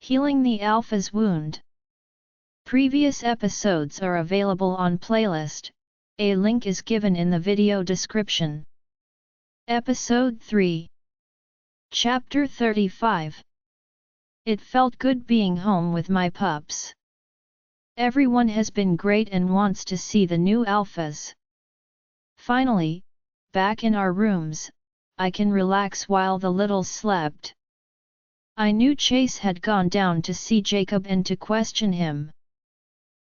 Healing the Alpha's Wound. Previous episodes are available on playlist, a link is given in the video description. Episode 3. Chapter 35. It felt good being home with my pups. Everyone has been great and wants to see the new alphas. Finally, back in our rooms, I can relax while the littles slept. I knew Chase had gone down to see Jacob and to question him.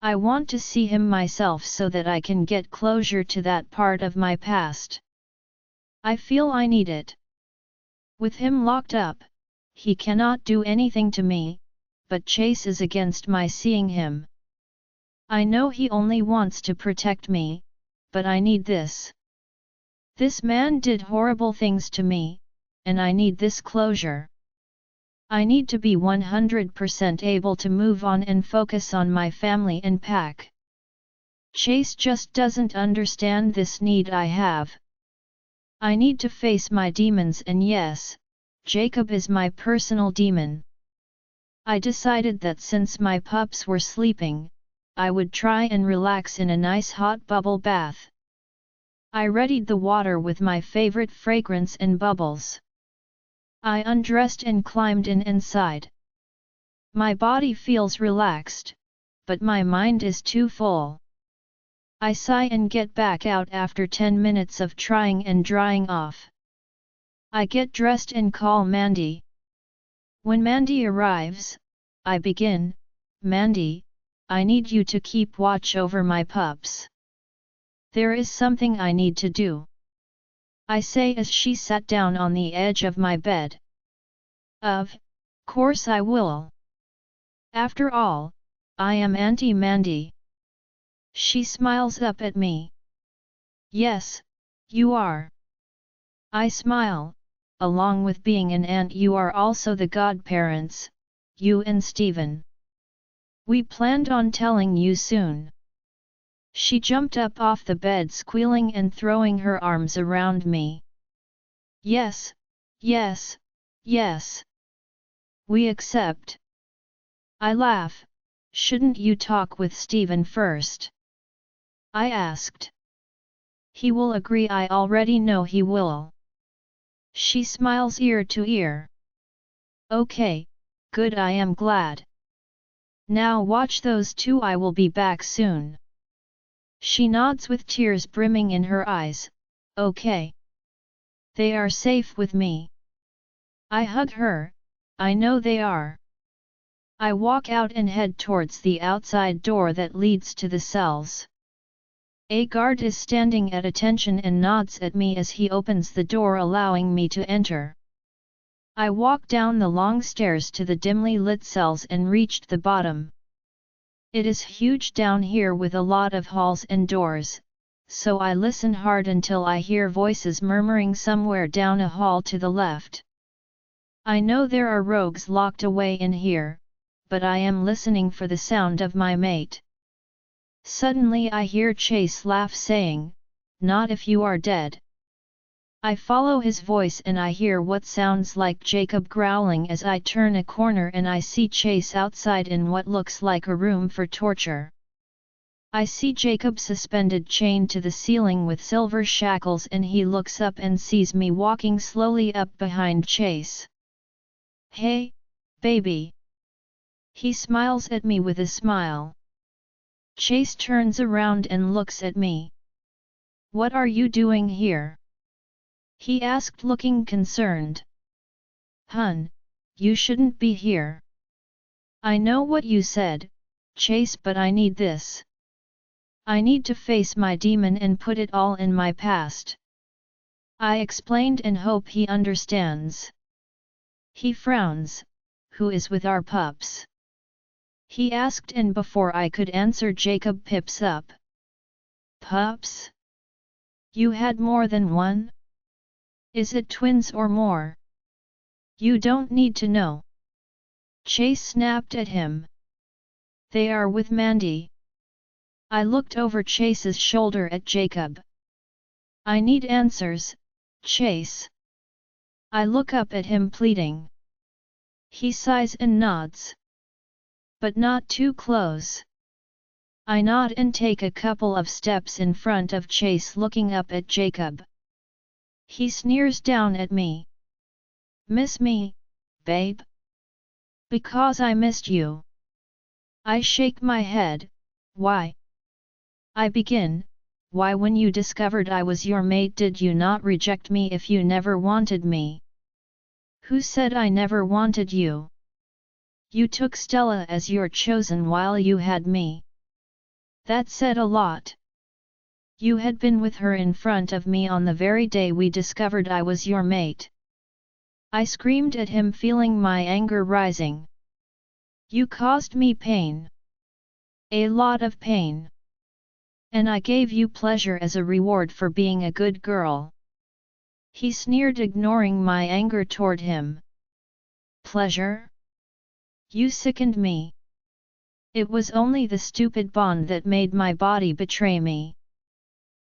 I want to see him myself so that I can get closure to that part of my past. I feel I need it. With him locked up, he cannot do anything to me, but Chase is against my seeing him. I know he only wants to protect me, but I need this. This man did horrible things to me, and I need this closure. I need to be 100% able to move on and focus on my family and pack. Chase just doesn't understand this need I have. I need to face my demons, and yes, Jacob is my personal demon. I decided that since my pups were sleeping, I would try and relax in a nice hot bubble bath. I readied the water with my favorite fragrance and bubbles. I undressed and climbed inside. My body feels relaxed, but my mind is too full. I sigh and get back out after 10 minutes of trying and drying off. I get dressed and call Mandy. When Mandy arrives, I begin, "Mandy, I need you to keep watch over my pups. There is something I need to do," I say as she sat down on the edge of my bed. Of course I will. After all, I am Auntie Mandy. She smiles up at me. Yes, you are. I smile. Along with being an aunt, you are also the godparents, you and Stephen. We planned on telling you soon. She jumped up off the bed, squealing and throwing her arms around me. Yes, yes, yes. We accept. I laugh. Shouldn't you talk with Stephen first? I asked. He will agree, I already know he will. She smiles ear to ear. Okay, good, I am glad. Now watch those two, I will be back soon. She nods with tears brimming in her eyes. Okay. They are safe with me. I hug her. I know they are. I walk out and head towards the outside door that leads to the cells. A guard is standing at attention and nods at me as he opens the door, allowing me to enter. I walk down the long stairs to the dimly lit cells and reached the bottom. It is huge down here with a lot of halls and doors, so I listen hard until I hear voices murmuring somewhere down a hall to the left. I know there are rogues locked away in here, but I am listening for the sound of my mate. Suddenly I hear Chase laugh, saying, "Not if you are dead." I follow his voice and I hear what sounds like Jacob growling as I turn a corner and I see Chase outside in what looks like a room for torture. I see Jacob suspended chained to the ceiling with silver shackles, and he looks up and sees me walking slowly up behind Chase. "Hey, baby." He smiles at me with a smile. Chase turns around and looks at me. "What are you doing here?" he asked, looking concerned. "Hun, you shouldn't be here." "I know what you said, Chase, but I need this. I need to face my demon and put it all in my past." I explained and hope he understands. He frowns. "Who is with our pups?" he asked, and before I could answer, Jacob pips up. "Pups? You had more than one? Is it twins or more?" "You don't need to know." Chase snapped at him. "They are with Mandy." I looked over Chase's shoulder at Jacob. "I need answers, Chase." I look up at him, pleading. He sighs and nods. but not too close. I nod and take a couple of steps in front of Chase, looking up at Jacob. He sneers down at me. Miss me, babe? Because I missed you. I shake my head. Why? I begin. Why, when you discovered I was your mate, did you not reject me if you never wanted me? Who said I never wanted you? You took Stella as your chosen while you had me. That said a lot. You had been with her in front of me on the very day we discovered I was your mate. I screamed at him, feeling my anger rising. You caused me pain. A lot of pain. And I gave you pleasure as a reward for being a good girl. He sneered, ignoring my anger toward him. Pleasure? You sickened me. It was only the stupid bond that made my body betray me.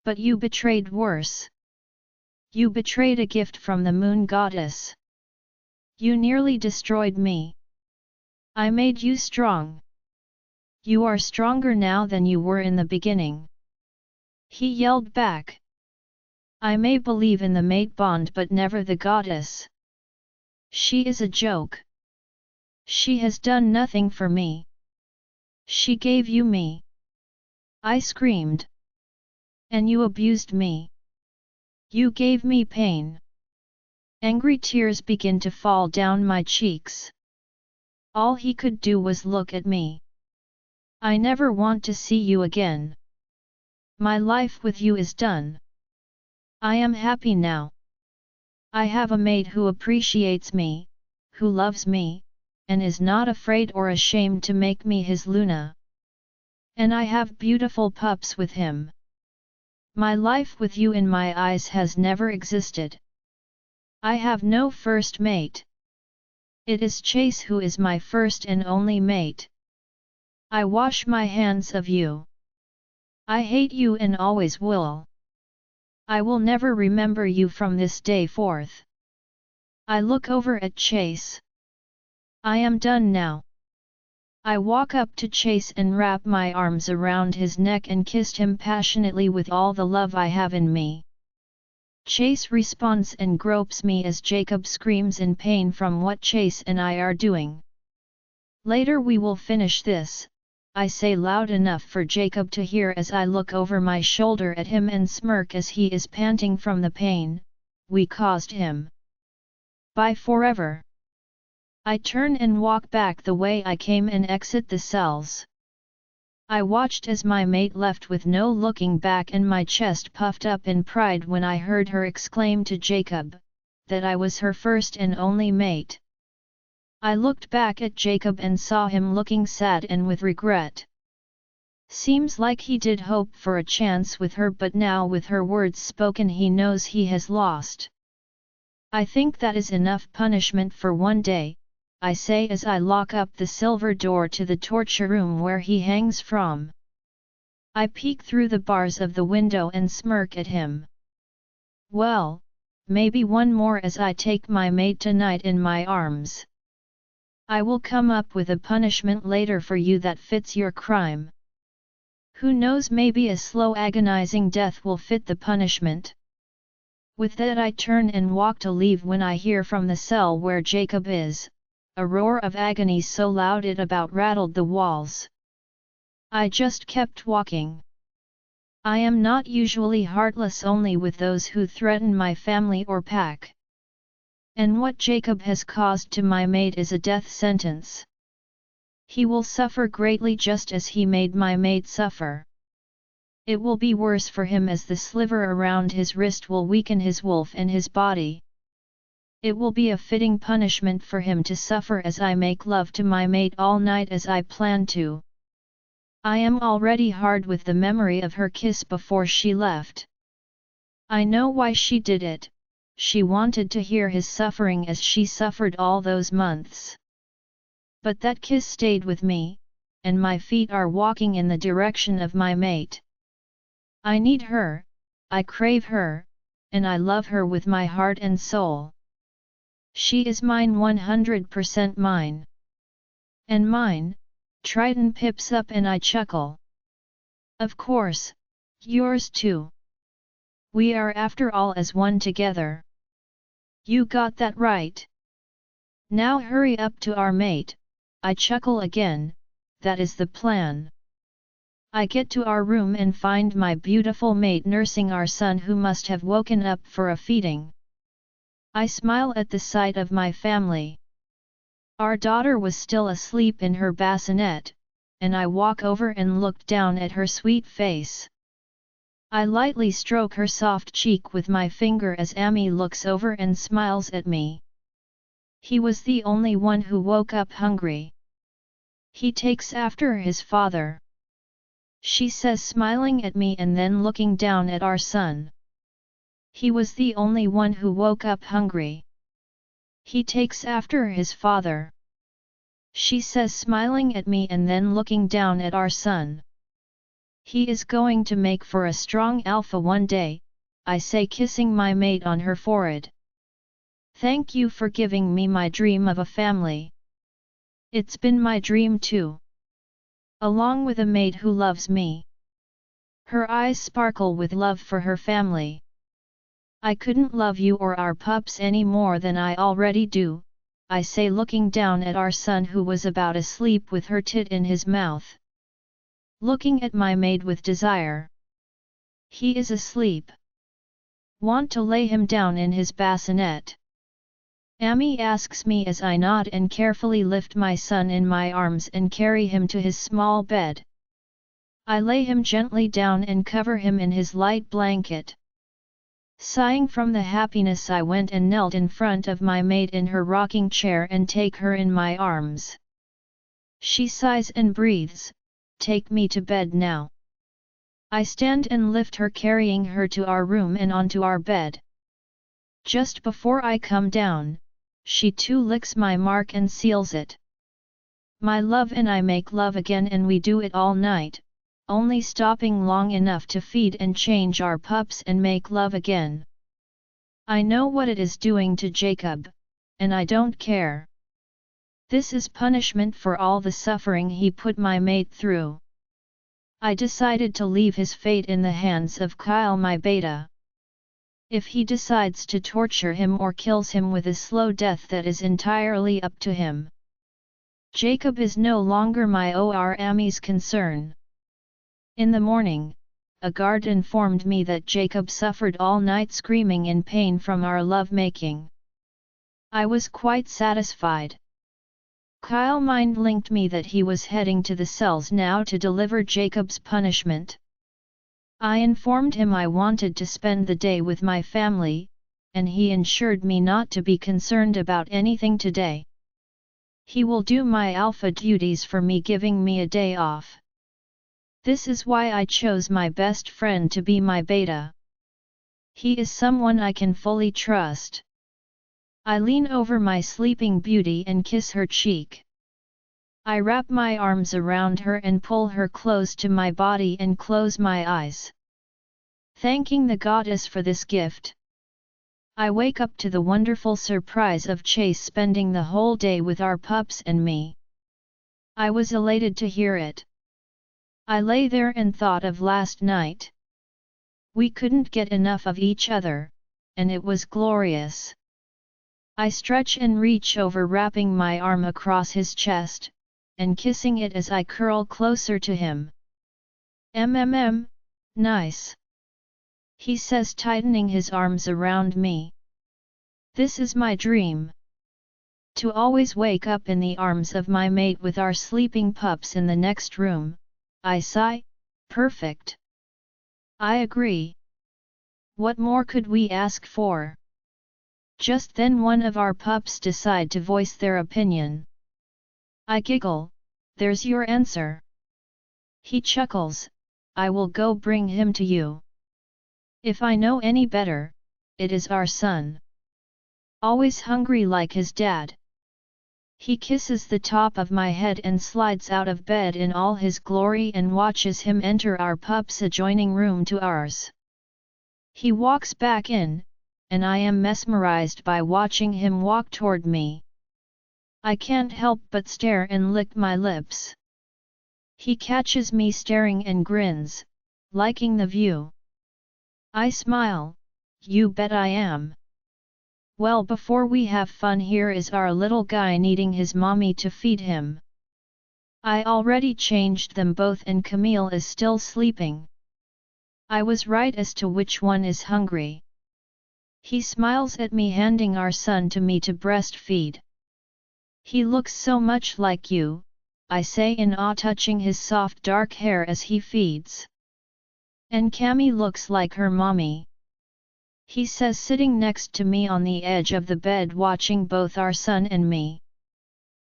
But you betrayed worse. You betrayed a gift from the moon goddess. You nearly destroyed me. I made you strong. You are stronger now than you were in the beginning. He yelled back. I may believe in the mate bond, but never the goddess. She is a joke. She has done nothing for me. She gave you me. I screamed. And you abused me. You gave me pain. Angry tears begin to fall down my cheeks. All he could do was look at me. I never want to see you again. My life with you is done. I am happy now. I have a mate who appreciates me, who loves me, and is not afraid or ashamed to make me his Luna. And I have beautiful pups with him. My life with you in my eyes has never existed. I have no first mate. It is Chase who is my first and only mate. I wash my hands of you. I hate you and always will. I will never remember you from this day forth. I look over at Chase. I am done now. I walk up to Chase and wrap my arms around his neck and kissed him passionately with all the love I have in me. Chase responds and gropes me as Jacob screams in pain from what Chase and I are doing. Later we will finish this, I say loud enough for Jacob to hear as I look over my shoulder at him and smirk as he is panting from the pain we caused him. Bye forever. I turn and walk back the way I came and exit the cells. I watched as my mate left with no looking back, and my chest puffed up in pride when I heard her exclaim to Jacob that I was her first and only mate. I looked back at Jacob and saw him looking sad and with regret. Seems like he did hope for a chance with her, but now with her words spoken he knows he has lost. I think that is enough punishment for one day, I say as I lock up the silver door to the torture room where he hangs from. I peek through the bars of the window and smirk at him. Well, maybe one more as I take my mate tonight in my arms. I will come up with a punishment later for you that fits your crime. Who knows, maybe a slow agonizing death will fit the punishment. With that I turn and walk to leave when I hear from the cell where Jacob is a roar of agony so loud it about rattled the walls. I just kept walking. I am not usually heartless, only with those who threaten my family or pack. And what Jacob has caused to my mate is a death sentence. He will suffer greatly just as he made my mate suffer. It will be worse for him as the sliver around his wrist will weaken his wolf and his body. It will be a fitting punishment for him to suffer as I make love to my mate all night as I plan to. I am already hard with the memory of her kiss before she left. I know why she did it. She wanted to hear his suffering as she suffered all those months. But that kiss stayed with me, and my feet are walking in the direction of my mate. I need her, I crave her, and I love her with my heart and soul. She is mine, 100% mine. And mine, Triton pips up and I chuckle. Of course, yours too. We are after all as one together. You got that right. Now hurry up to our mate, I chuckle again, that is the plan. I get to our room and find my beautiful mate nursing our son who must have woken up for a feeding. I smile at the sight of my family. Our daughter was still asleep in her bassinet, and I walk over and look down at her sweet face. I lightly stroke her soft cheek with my finger as Amy looks over and smiles at me. He was the only one who woke up hungry. He takes after his father. She says, smiling at me and then looking down at our son. He was the only one who woke up hungry. He takes after his father. She says, smiling at me and then looking down at our son. He is going to make for a strong alpha one day, I say, kissing my mate on her forehead. Thank you for giving me my dream of a family. It's been my dream too. Along with a mate who loves me. Her eyes sparkle with love for her family. I couldn't love you or our pups any more than I already do, I say, looking down at our son who was about asleep with her tit in his mouth. Looking at my mate with desire. He is asleep. Want to lay him down in his bassinet? Amy asks me as I nod and carefully lift my son in my arms and carry him to his small bed. I lay him gently down and cover him in his light blanket. Sighing from the happiness, I went and knelt in front of my mate in her rocking chair and take her in my arms. She sighs and breathes, "Take me to bed now." I stand and lift her, carrying her to our room and onto our bed. Just before I come down, she too licks my mark and seals it. My love and I make love again, and we do it all night, only stopping long enough to feed and change our pups and make love again. I know what it is doing to Jacob, and I don't care. This is punishment for all the suffering he put my mate through. I decided to leave his fate in the hands of Kyle, my beta. If he decides to torture him or kills him with a slow death, that is entirely up to him. Jacob is no longer my or Amy's concern. In the morning, a guard informed me that Jacob suffered all night screaming in pain from our love-making. I was quite satisfied. Kyle mind-linked me that he was heading to the cells now to deliver Jacob's punishment. I informed him I wanted to spend the day with my family, and he ensured me not to be concerned about anything today. He will do my alpha duties for me, giving me a day off. This is why I chose my best friend to be my beta. He is someone I can fully trust. I lean over my sleeping beauty and kiss her cheek. I wrap my arms around her and pull her close to my body and close my eyes. Thanking the goddess for this gift. I wake up to the wonderful surprise of Chase spending the whole day with our pups and me. I was elated to hear it. I lay there and thought of last night. We couldn't get enough of each other, and it was glorious. I stretch and reach over, wrapping my arm across his chest, and kissing it as I curl closer to him. Nice. He says, tightening his arms around me. This is my dream. To always wake up in the arms of my mate with our sleeping pups in the next room, I sigh, perfect. I agree. What more could we ask for? Just then one of our pups decide to voice their opinion. I giggle, there's your answer. He chuckles, I will go bring him to you. If I know any better, it is our son. Always hungry like his dad. He kisses the top of my head and slides out of bed in all his glory and watches him enter our pup's adjoining room to ours. He walks back in, and I am mesmerized by watching him walk toward me. I can't help but stare and lick my lips. He catches me staring and grins, liking the view. I smile, you bet I am. Well, before we have fun, here is our little guy needing his mommy to feed him. I already changed them both and Camille is still sleeping. I was right as to which one is hungry. He smiles at me, handing our son to me to breastfeed. He looks so much like you, I say in awe, touching his soft dark hair as he feeds. And Cammy looks like her mommy. He says, sitting next to me on the edge of the bed watching both our son and me.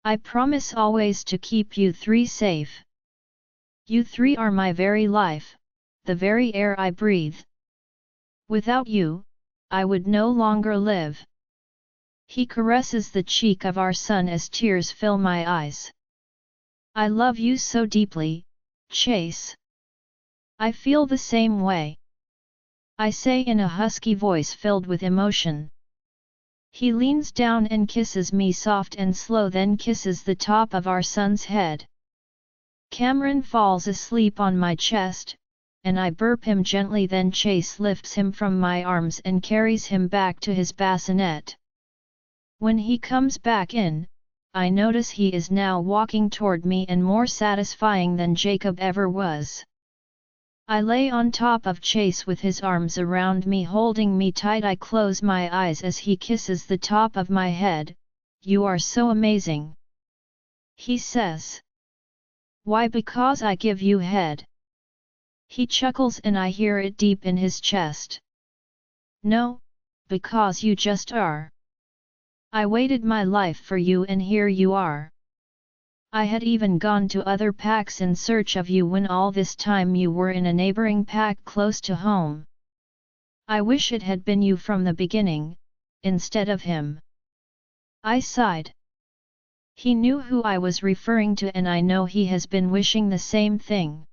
I promise always to keep you three safe. You three are my very life, the very air I breathe. Without you, I would no longer live. He caresses the cheek of our son as tears fill my eyes. I love you so deeply, Chase. I feel the same way, I say in a husky voice filled with emotion. He leans down and kisses me soft and slow, then kisses the top of our son's head. Cameron falls asleep on my chest, and I burp him gently, then Chase lifts him from my arms and carries him back to his bassinet. When he comes back in, I notice he is now walking toward me and more satisfying than Jacob ever was. I lay on top of Chase with his arms around me, holding me tight. I close my eyes as he kisses the top of my head. You are so amazing, he says. Why? Because I give you head. He chuckles and I hear it deep in his chest. No, because you just are. I waited my life for you and here you are. I had even gone to other packs in search of you when all this time you were in a neighboring pack close to home. I wish it had been you from the beginning, instead of him. I sighed. He knew who I was referring to and I know he has been wishing the same thing.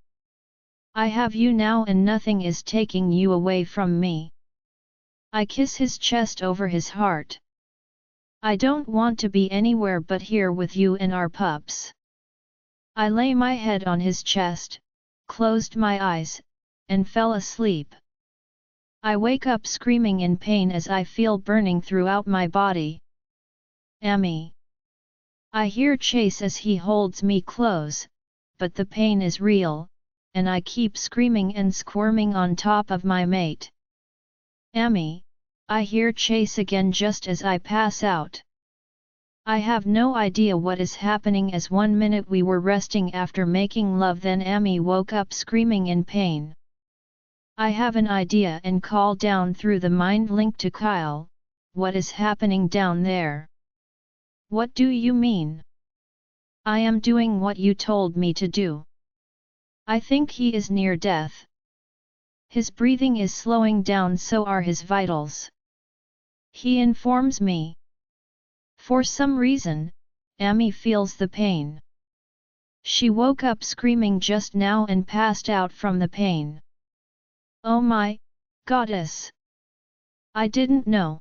I have you now and nothing is taking you away from me. I kiss his chest over his heart. I don't want to be anywhere but here with you and our pups. I lay my head on his chest, closed my eyes, and fell asleep. I wake up screaming in pain as I feel burning throughout my body. Amy! I hear Chase as he holds me close, but the pain is real, and I keep screaming and squirming on top of my mate. Amy! I hear Chase again just as I pass out. I have no idea what is happening as 1 minute we were resting after making love, then Amy woke up screaming in pain. I have an idea and call down through the mind link to Kyle, what is happening down there? What do you mean? I am doing what you told me to do. I think he is near death. His breathing is slowing down, so are his vitals. He informs me. For some reason, Amy feels the pain. She woke up screaming just now and passed out from the pain. Oh my goddess! I didn't know.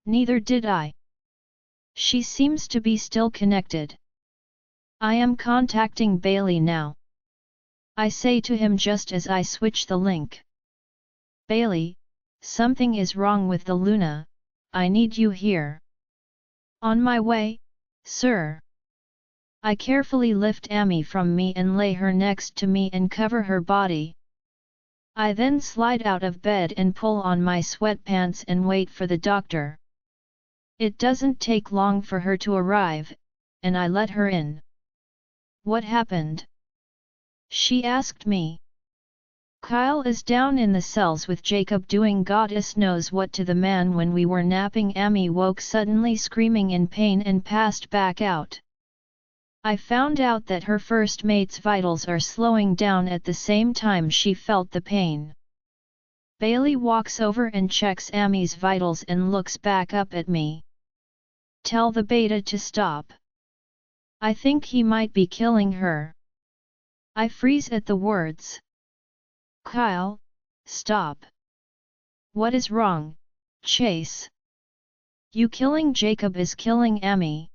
Neither did I. She seems to be still connected. I am contacting Bailey now. I say to him just as I switch the link. Bailey, something is wrong with the Luna, I need you here. On my way, sir. I carefully lift Amy from me and lay her next to me and cover her body. I then slide out of bed and pull on my sweatpants and wait for the doctor. It doesn't take long for her to arrive, and I let her in. What happened? She asked me. Kyle is down in the cells with Jacob doing goddess knows what to the man. When we were napping, Amy woke suddenly screaming in pain and passed back out. I found out that her first mate's vitals are slowing down at the same time she felt the pain. Bailey walks over and checks Amy's vitals and looks back up at me. Tell the beta to stop. I think he might be killing her. I freeze at the words. Kyle, stop. What is wrong, Chase? You killing Jacob is killing Amy.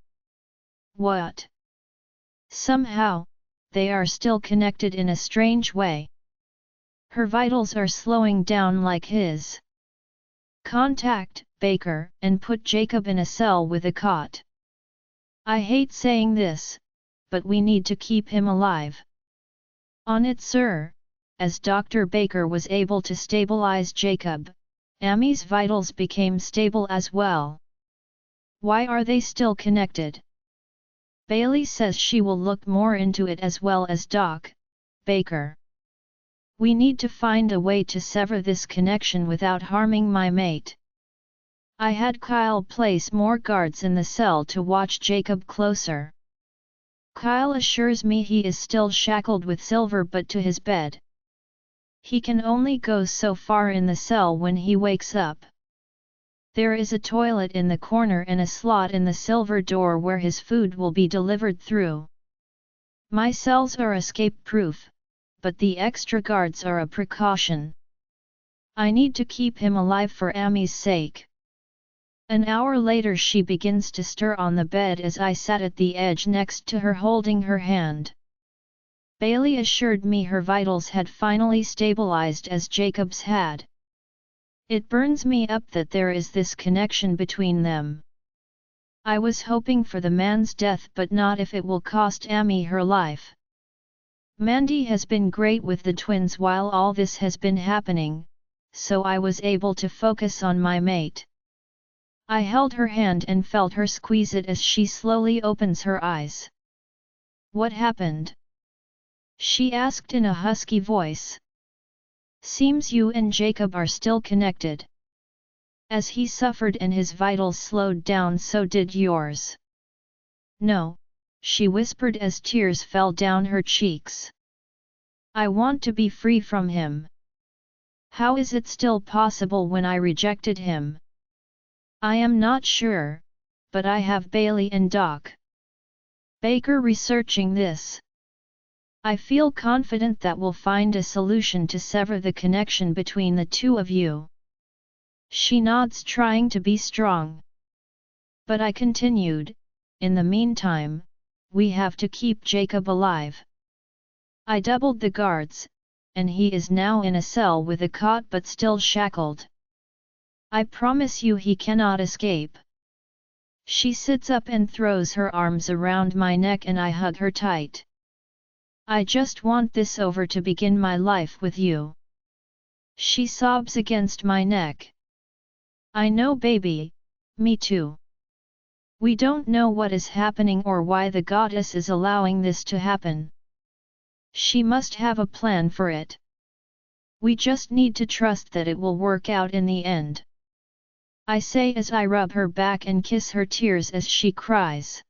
What? Somehow, they are still connected in a strange way. Her vitals are slowing down like his. Contact Baker and put Jacob in a cell with a cot. I hate saying this, but we need to keep him alive. On it, sir. As Dr. Baker was able to stabilize Jacob, Amy's vitals became stable as well. Why are they still connected? Bailey says she will look more into it as well as Doc. Baker. We need to find a way to sever this connection without harming my mate. I had Kyle place more guards in the cell to watch Jacob closer. Kyle assures me he is still shackled with Silver but to his bed. He can only go so far in the cell when he wakes up. There is a toilet in the corner and a slot in the Silver door where his food will be delivered through. My cells are escape-proof, but the extra guards are a precaution. I need to keep him alive for Amy's sake. An hour later she begins to stir on the bed as I sat at the edge next to her holding her hand. Bailey assured me her vitals had finally stabilized as Jacob's had. It burns me up that there is this connection between them. I was hoping for the man's death but not if it will cost Amy her life. Mandy has been great with the twins while all this has been happening, so I was able to focus on my mate. I held her hand and felt her squeeze it as she slowly opens her eyes. What happened? She asked in a husky voice. Seems you and Jacob are still connected. As he suffered and his vitals slowed down, so did yours. No, she whispered as tears fell down her cheeks. I want to be free from him. How is it still possible when I rejected him? I am not sure, but I have Bailey and Doc Baker researching this. I feel confident that we'll find a solution to sever the connection between the two of you. She nods, trying to be strong. But I continued, in the meantime, we have to keep Jacob alive. I doubled the guards, and he is now in a cell with a cot but still shackled. I promise you he cannot escape. She sits up and throws her arms around my neck and I hug her tight. I just want this over to begin my life with you. She sobs against my neck. I know, baby, me too. We don't know what is happening or why the goddess is allowing this to happen. She must have a plan for it. We just need to trust that it will work out in the end. I say as I rub her back and kiss her tears as she cries.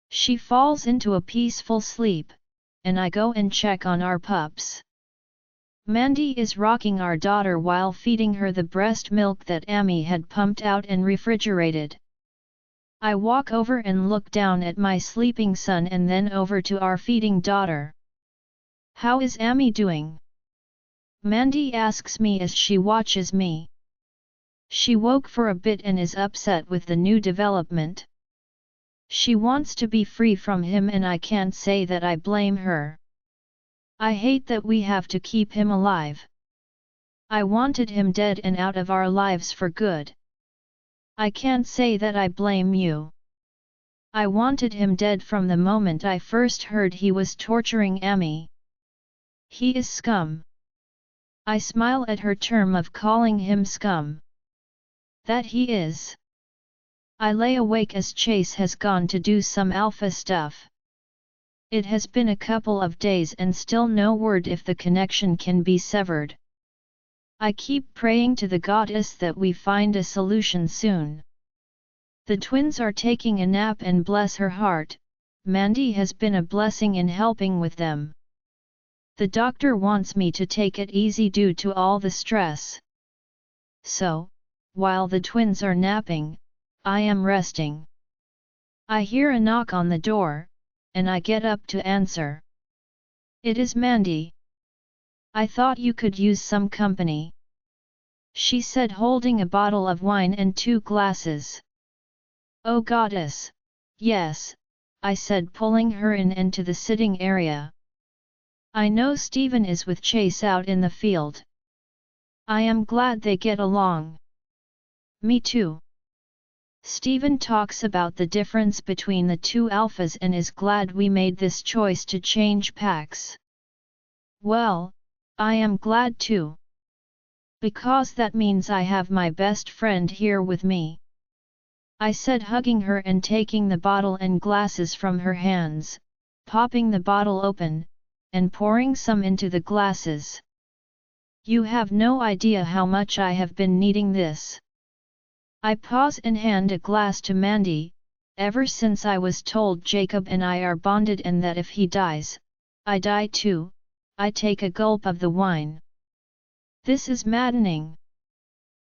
She falls into a peaceful sleep, and I go and check on our pups. Mandy is rocking our daughter while feeding her the breast milk that Amy had pumped out and refrigerated. I walk over and look down at my sleeping son and then over to our feeding daughter. How is Amy doing? Mandy asks me as she watches me. She woke for a bit and is upset with the new development. She wants to be free from him and I can't say that I blame her. I hate that we have to keep him alive. I wanted him dead and out of our lives for good. I can't say that I blame you. I wanted him dead from the moment I first heard he was torturing Amy. He is scum. I smile at her term of calling him scum. That he is. I lay awake as Chase has gone to do some alpha stuff. It has been a couple of days and still no word if the connection can be severed. I keep praying to the goddess that we find a solution soon. The twins are taking a nap and bless her heart, Mandy has been a blessing in helping with them. The doctor wants me to take it easy due to all the stress. So, while the twins are napping, I am resting. I hear a knock on the door, and I get up to answer. It is Mandy. I thought you could use some company. She said, holding a bottle of wine and 2 glasses. Oh goddess, yes, I said, pulling her in into the sitting area. I know Stephen is with Chase out in the field. I am glad they get along. Me too. Stephen talks about the difference between the two alphas and is glad we made this choice to change packs. Well, I am glad too. Because that means I have my best friend here with me. I said, hugging her and taking the bottle and glasses from her hands, popping the bottle open, and pouring some into the glasses. You have no idea how much I have been needing this. I pause and hand a glass to Mandy. Ever since I was told Jacob and I are bonded and that if he dies, I die too, I take a gulp of the wine. This is maddening.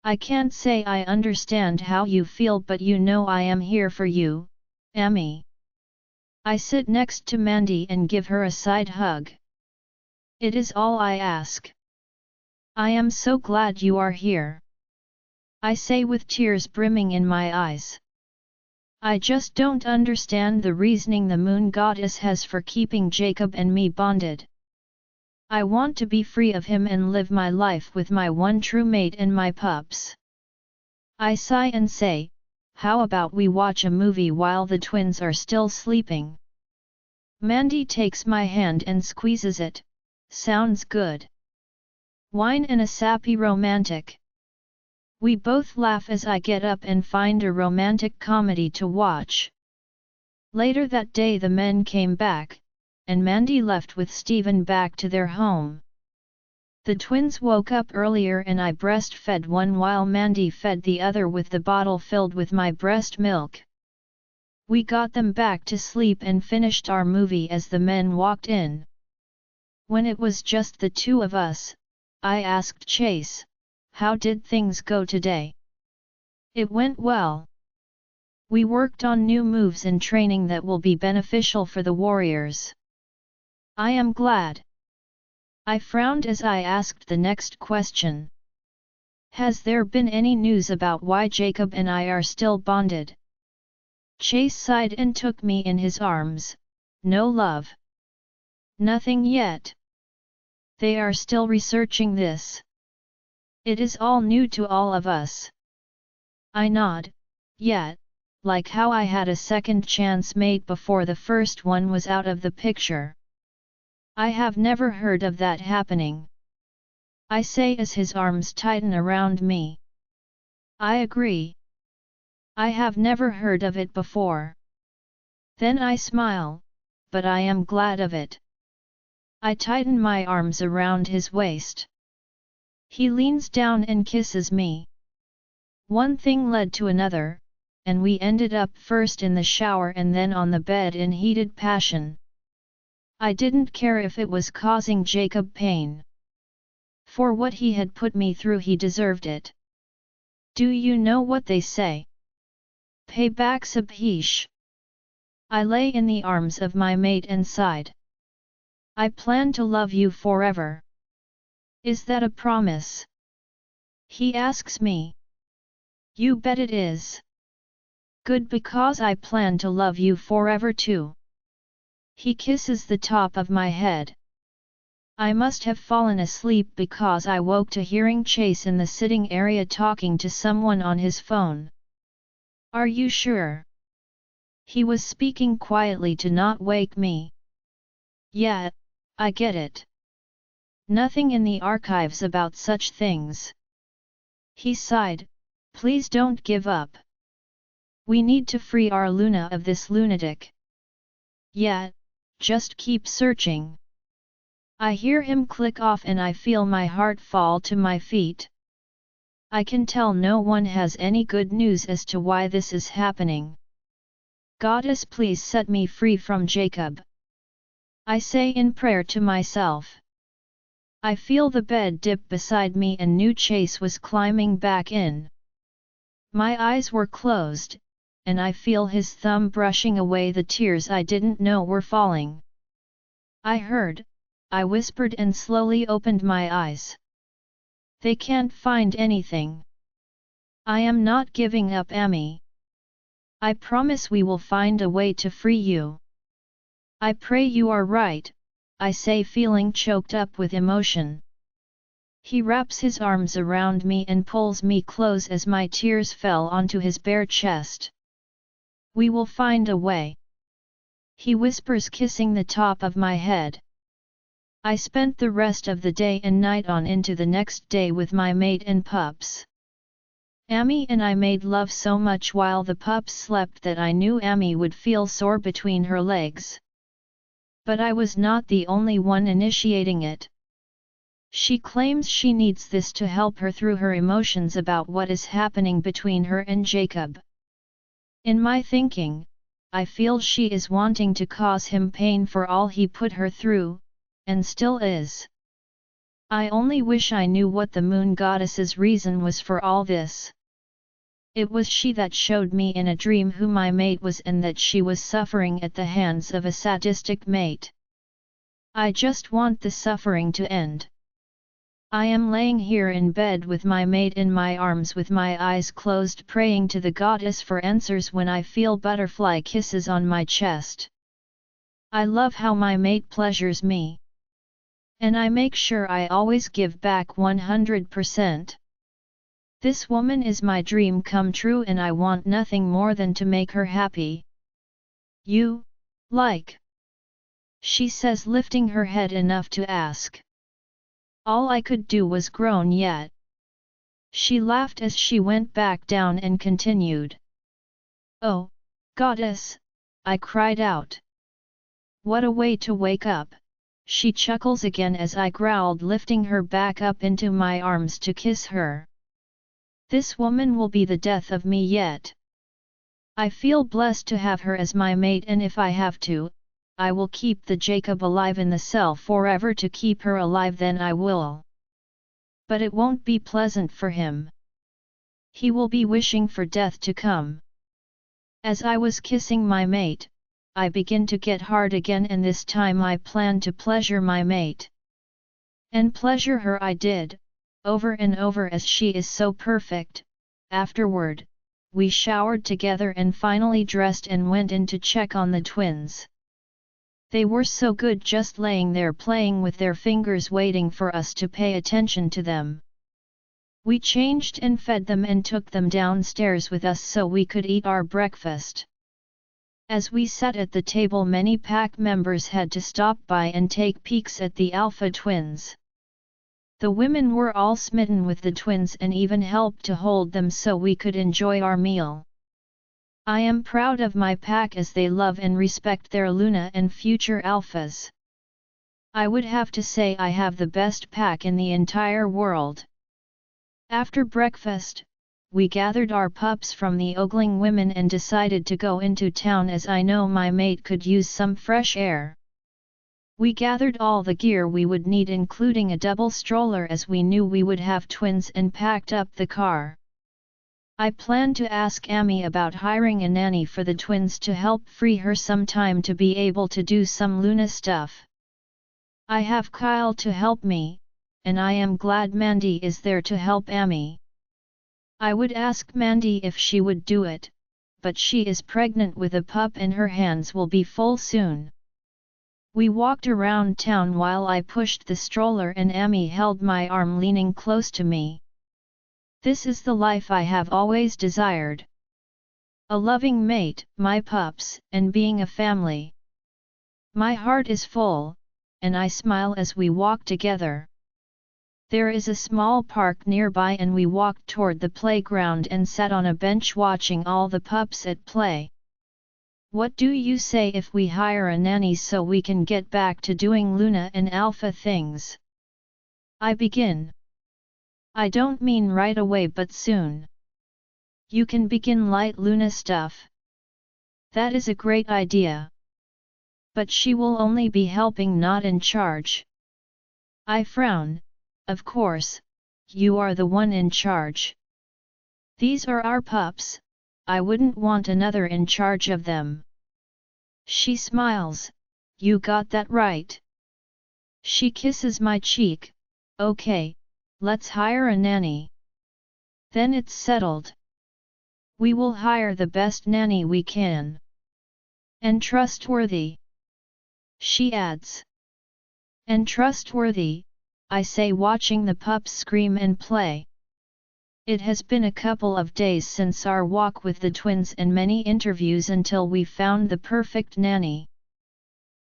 I can't say I understand how you feel, but you know I am here for you, Amy. I sit next to Mandy and give her a side hug. It is all I ask. I am so glad you are here. I say with tears brimming in my eyes. I just don't understand the reasoning the moon goddess has for keeping Jacob and me bonded. I want to be free of him and live my life with my one true mate and my pups. I sigh and say, how about we watch a movie while the twins are still sleeping? Mandy takes my hand and squeezes it. Sounds good. Wine and a sappy romantic. We both laugh as I get up and find a romantic comedy to watch. Later that day the men came back, and Mandy left with Stephen back to their home. The twins woke up earlier and I breastfed one while Mandy fed the other with the bottle filled with my breast milk. We got them back to sleep and finished our movie as the men walked in. When it was just the two of us, I asked Chase, how did things go today? It went well. We worked on new moves and training that will be beneficial for the warriors. I am glad. I frowned as I asked the next question. Has there been any news about why Jacob and I are still bonded? Chase sighed and took me in his arms. No love. Nothing yet. They are still researching this. It is all new to all of us. I nod. Yet, like how I had a second chance mate before the first one was out of the picture. I have never heard of that happening. I say as his arms tighten around me. I agree. I have never heard of it before. Then I smile, but I am glad of it. I tighten my arms around his waist. He leans down and kisses me. One thing led to another, and we ended up first in the shower and then on the bed in heated passion. I didn't care if it was causing Jacob pain. For what he had put me through, he deserved it. Do you know what they say? Payback's a bitch. I lay in the arms of my mate and sighed. I plan to love you forever. Is that a promise? He asks me. You bet it is. Good, because I plan to love you forever too. He kisses the top of my head. I must have fallen asleep because I woke to hearing Chase in the sitting area talking to someone on his phone. Are you sure? He was speaking quietly to not wake me. Yeah, I get it. Nothing in the archives about such things. He sighed. Please don't give up. We need to free our Luna of this lunatic. Yeah, just keep searching. I hear him click off and I feel my heart fall to my feet. I can tell no one has any good news as to why this is happening. Goddess, please set me free from Jacob. I say in prayer to myself. I feel the bed dip beside me and knew Chase was climbing back in. My eyes were closed, and I feel his thumb brushing away the tears I didn't know were falling. I whispered and slowly opened my eyes. They can't find anything. I am not giving up, Amy. I promise we will find a way to free you. I pray you are right, I say, feeling choked up with emotion. He wraps his arms around me and pulls me close as my tears fell onto his bare chest. We will find a way, he whispers, kissing the top of my head. I spent the rest of the day and night on into the next day with my mate and pups. Amy and I made love so much while the pups slept that I knew Amy would feel sore between her legs. But I was not the only one initiating it. She claims she needs this to help her through her emotions about what is happening between her and Jacob. In my thinking, I feel she is wanting to cause him pain for all he put her through, and still is. I only wish I knew what the moon goddess's reason was for all this. It was she that showed me in a dream who my mate was and that she was suffering at the hands of a sadistic mate. I just want the suffering to end. I am laying here in bed with my mate in my arms with my eyes closed, praying to the goddess for answers when I feel butterfly kisses on my chest. I love how my mate pleasures me. And I make sure I always give back 100%. This woman is my dream come true and I want nothing more than to make her happy. You, like? She says, lifting her head enough to ask. All I could do was groan yet. She laughed as she went back down and continued. Oh, goddess, I cried out. What a way to wake up. She chuckles again as I growled, lifting her back up into my arms to kiss her. This woman will be the death of me yet. I feel blessed to have her as my mate, and if I have to, I will keep the Jacob alive in the cell forever to keep her alive, then I will. But it won't be pleasant for him. He will be wishing for death to come. As I was kissing my mate, I begin to get hard again, and this time I plan to pleasure my mate. And pleasure her I did, over and over as she is so perfect. Afterward, we showered together and finally dressed and went in to check on the twins. They were so good, just laying there playing with their fingers, waiting for us to pay attention to them. We changed and fed them and took them downstairs with us so we could eat our breakfast. As we sat at the table, many pack members had to stop by and take peeks at the alpha twins. The women were all smitten with the twins and even helped to hold them so we could enjoy our meal. I am proud of my pack as they love and respect their Luna and future alphas. I would have to say I have the best pack in the entire world. After breakfast, we gathered our pups from the ogling women and decided to go into town as I know my mate could use some fresh air. We gathered all the gear we would need, including a double stroller as we knew we would have twins, and packed up the car. I planned to ask Amy about hiring a nanny for the twins to help free her some time to be able to do some Luna stuff. I have Kyle to help me, and I am glad Mandy is there to help Amy. I would ask Mandy if she would do it, but she is pregnant with a pup and her hands will be full soon. We walked around town while I pushed the stroller and Amy held my arm, leaning close to me. This is the life I have always desired. A loving mate, my pups, and being a family. My heart is full, and I smile as we walk together. There is a small park nearby and we walked toward the playground and sat on a bench watching all the pups at play. What do you say if we hire a nanny so we can get back to doing Luna and Alpha things? I begin. I don't mean right away but soon. You can begin light Luna stuff. That is a great idea. But she will only be helping, not in charge. I frown. Of course, you are the one in charge. These are our pups, I wouldn't want another in charge of them. She smiles, you got that right. She kisses my cheek, okay, let's hire a nanny. Then it's settled. We will hire the best nanny we can. And trustworthy. She adds. And trustworthy, I say, watching the pups scream and play. It has been a couple of days since our walk with the twins and many interviews until we found the perfect nanny.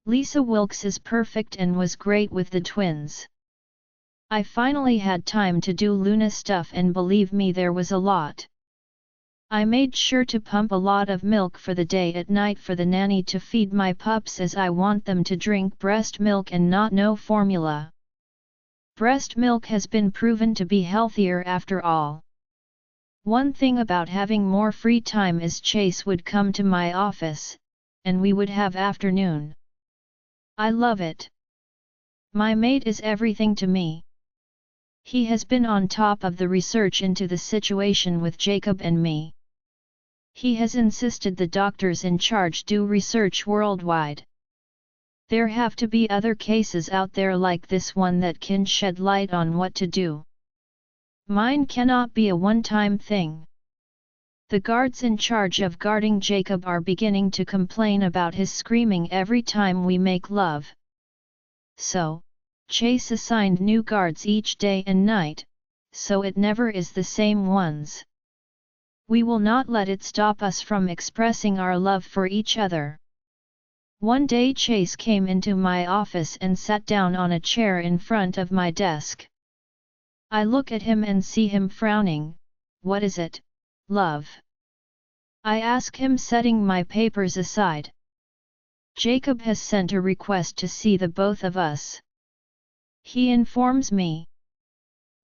Lisa Wilkes is perfect and was great with the twins. I finally had time to do Luna stuff, and believe me, there was a lot. I made sure to pump a lot of milk for the day at night for the nanny to feed my pups, as I want them to drink breast milk and not no formula. Breast milk has been proven to be healthier after all. One thing about having more free time is Chase would come to my office, and we would have afternoon. I love it. My mate is everything to me. He has been on top of the research into the situation with Jacob and me. He has insisted the doctors in charge do research worldwide. There have to be other cases out there like this one that can shed light on what to do. Mine cannot be a one-time thing. The guards in charge of guarding Jacob are beginning to complain about his screaming every time we make love. So, Chase assigned new guards each day and night, so it never is the same ones. We will not let it stop us from expressing our love for each other. One day Chase came into my office and sat down on a chair in front of my desk. I look at him and see him frowning. What is it, love? I ask him, setting my papers aside. Jacob has sent a request to see the both of us. He informs me.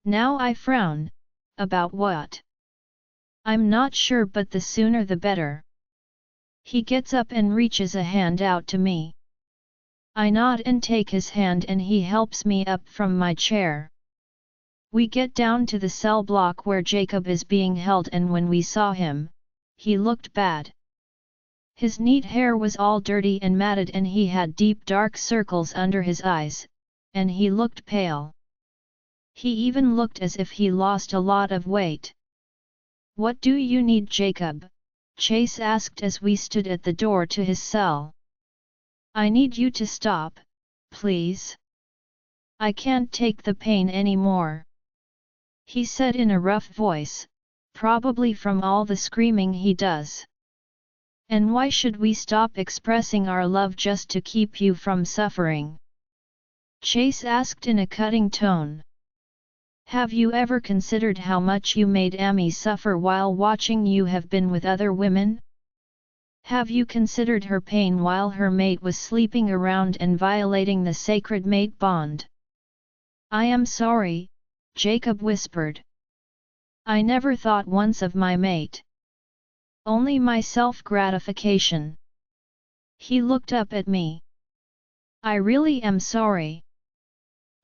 Now I frown. About what? I'm not sure, but the sooner the better. He gets up and reaches a hand out to me. I nod and take his hand, and he helps me up from my chair. We get down to the cell block where Jacob is being held, and when we saw him, he looked bad. His neat hair was all dirty and matted, and he had deep dark circles under his eyes, and he looked pale. He even looked as if he lost a lot of weight. What do you need, Jacob? Chase asked as we stood at the door to his cell. I need you to stop, please. I can't take the pain anymore. He said in a rough voice, probably from all the screaming he does. And why should we stop expressing our love just to keep you from suffering? Chase asked in a cutting tone. Have you ever considered how much you made Amy suffer while watching you have been with other women? Have you considered her pain while her mate was sleeping around and violating the sacred mate bond? I am sorry, Jacob whispered. I never thought once of my mate. Only my self-gratification. He looked up at me. I really am sorry.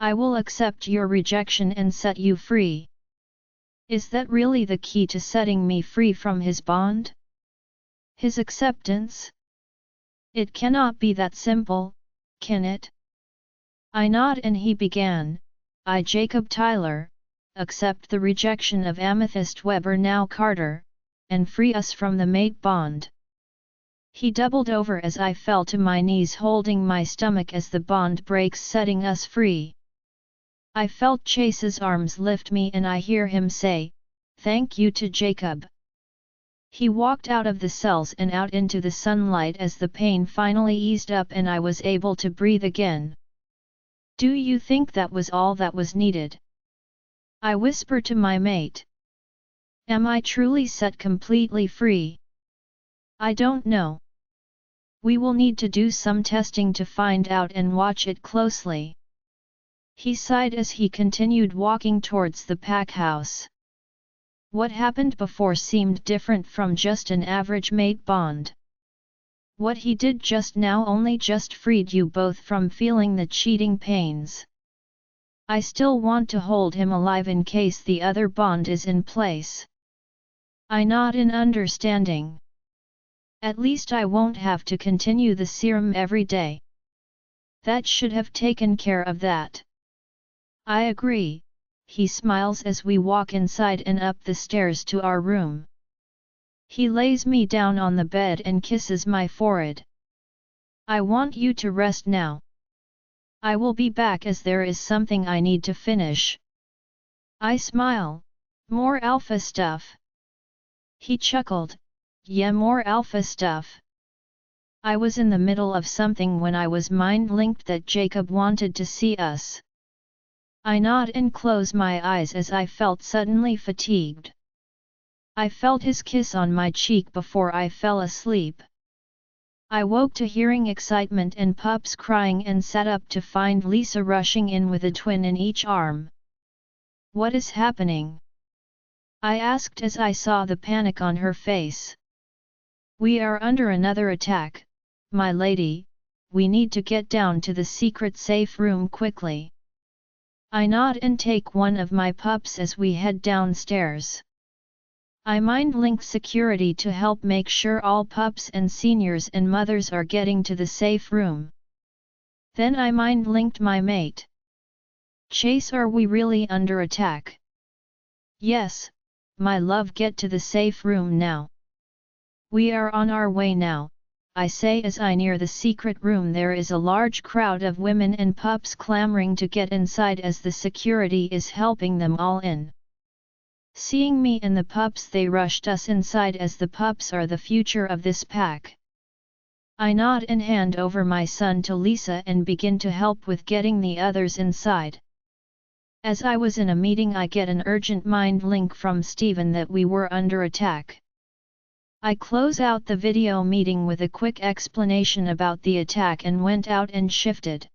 I will accept your rejection and set you free. Is that really the key to setting me free from his bond? His acceptance? It cannot be that simple, can it? I nod, and he began. I, Jacob Tyler, accept the rejection of Amethyst Weber now Carter, and free us from the mate bond. He doubled over as I fell to my knees, holding my stomach as the bond breaks, setting us free. I felt Chase's arms lift me, and I hear him say, "Thank you" to Jacob. He walked out of the cells and out into the sunlight as the pain finally eased up and I was able to breathe again. Do you think that was all that was needed? I whisper to my mate. Am I truly set completely free? I don't know. We will need to do some testing to find out and watch it closely. He sighed as he continued walking towards the pack house. What happened before seemed different from just an average mate bond. What he did just now only just freed you both from feeling the cheating pains. I still want to hold him alive in case the other bond is in place. I nod in understanding. At least I won't have to continue the serum every day. That should have taken care of that. I agree, he smiles as we walk inside and up the stairs to our room. He lays me down on the bed and kisses my forehead. I want you to rest now. I will be back as there is something I need to finish. I smile. More alpha stuff. He chuckled. Yeah, more alpha stuff. I was in the middle of something when I was mind-linked that Jacob wanted to see us. I nod and close my eyes as I felt suddenly fatigued. I felt his kiss on my cheek before I fell asleep. I woke to hearing excitement and pups crying and sat up to find Lisa rushing in with a twin in each arm. What is happening? I asked as I saw the panic on her face. We are under another attack, my lady. We need to get down to the secret safe room quickly. I nod and take one of my pups as we head downstairs. I mind-link security to help make sure all pups and seniors and mothers are getting to the safe room. Then I mind-linked my mate. Chase, are we really under attack? Yes, my love, get to the safe room now. We are on our way now, I say as I near the secret room. There is a large crowd of women and pups clamoring to get inside as the security is helping them all in. Seeing me and the pups, they rushed us inside as the pups are the future of this pack. I nod and hand over my son to Lisa and begin to help with getting the others inside. As I was in a meeting, I get an urgent mind link from Steven that we were under attack. I close out the video meeting with a quick explanation about the attack and went out and shifted.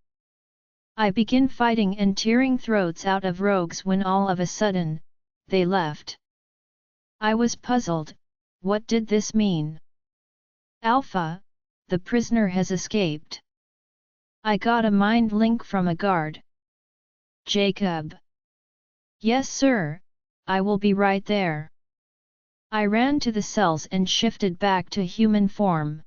I begin fighting and tearing throats out of rogues when all of a sudden, they left. I was puzzled. What did this mean? Alpha, the prisoner has escaped. I got a mind link from a guard. Jacob. Yes sir, I will be right there. I ran to the cells and shifted back to human form.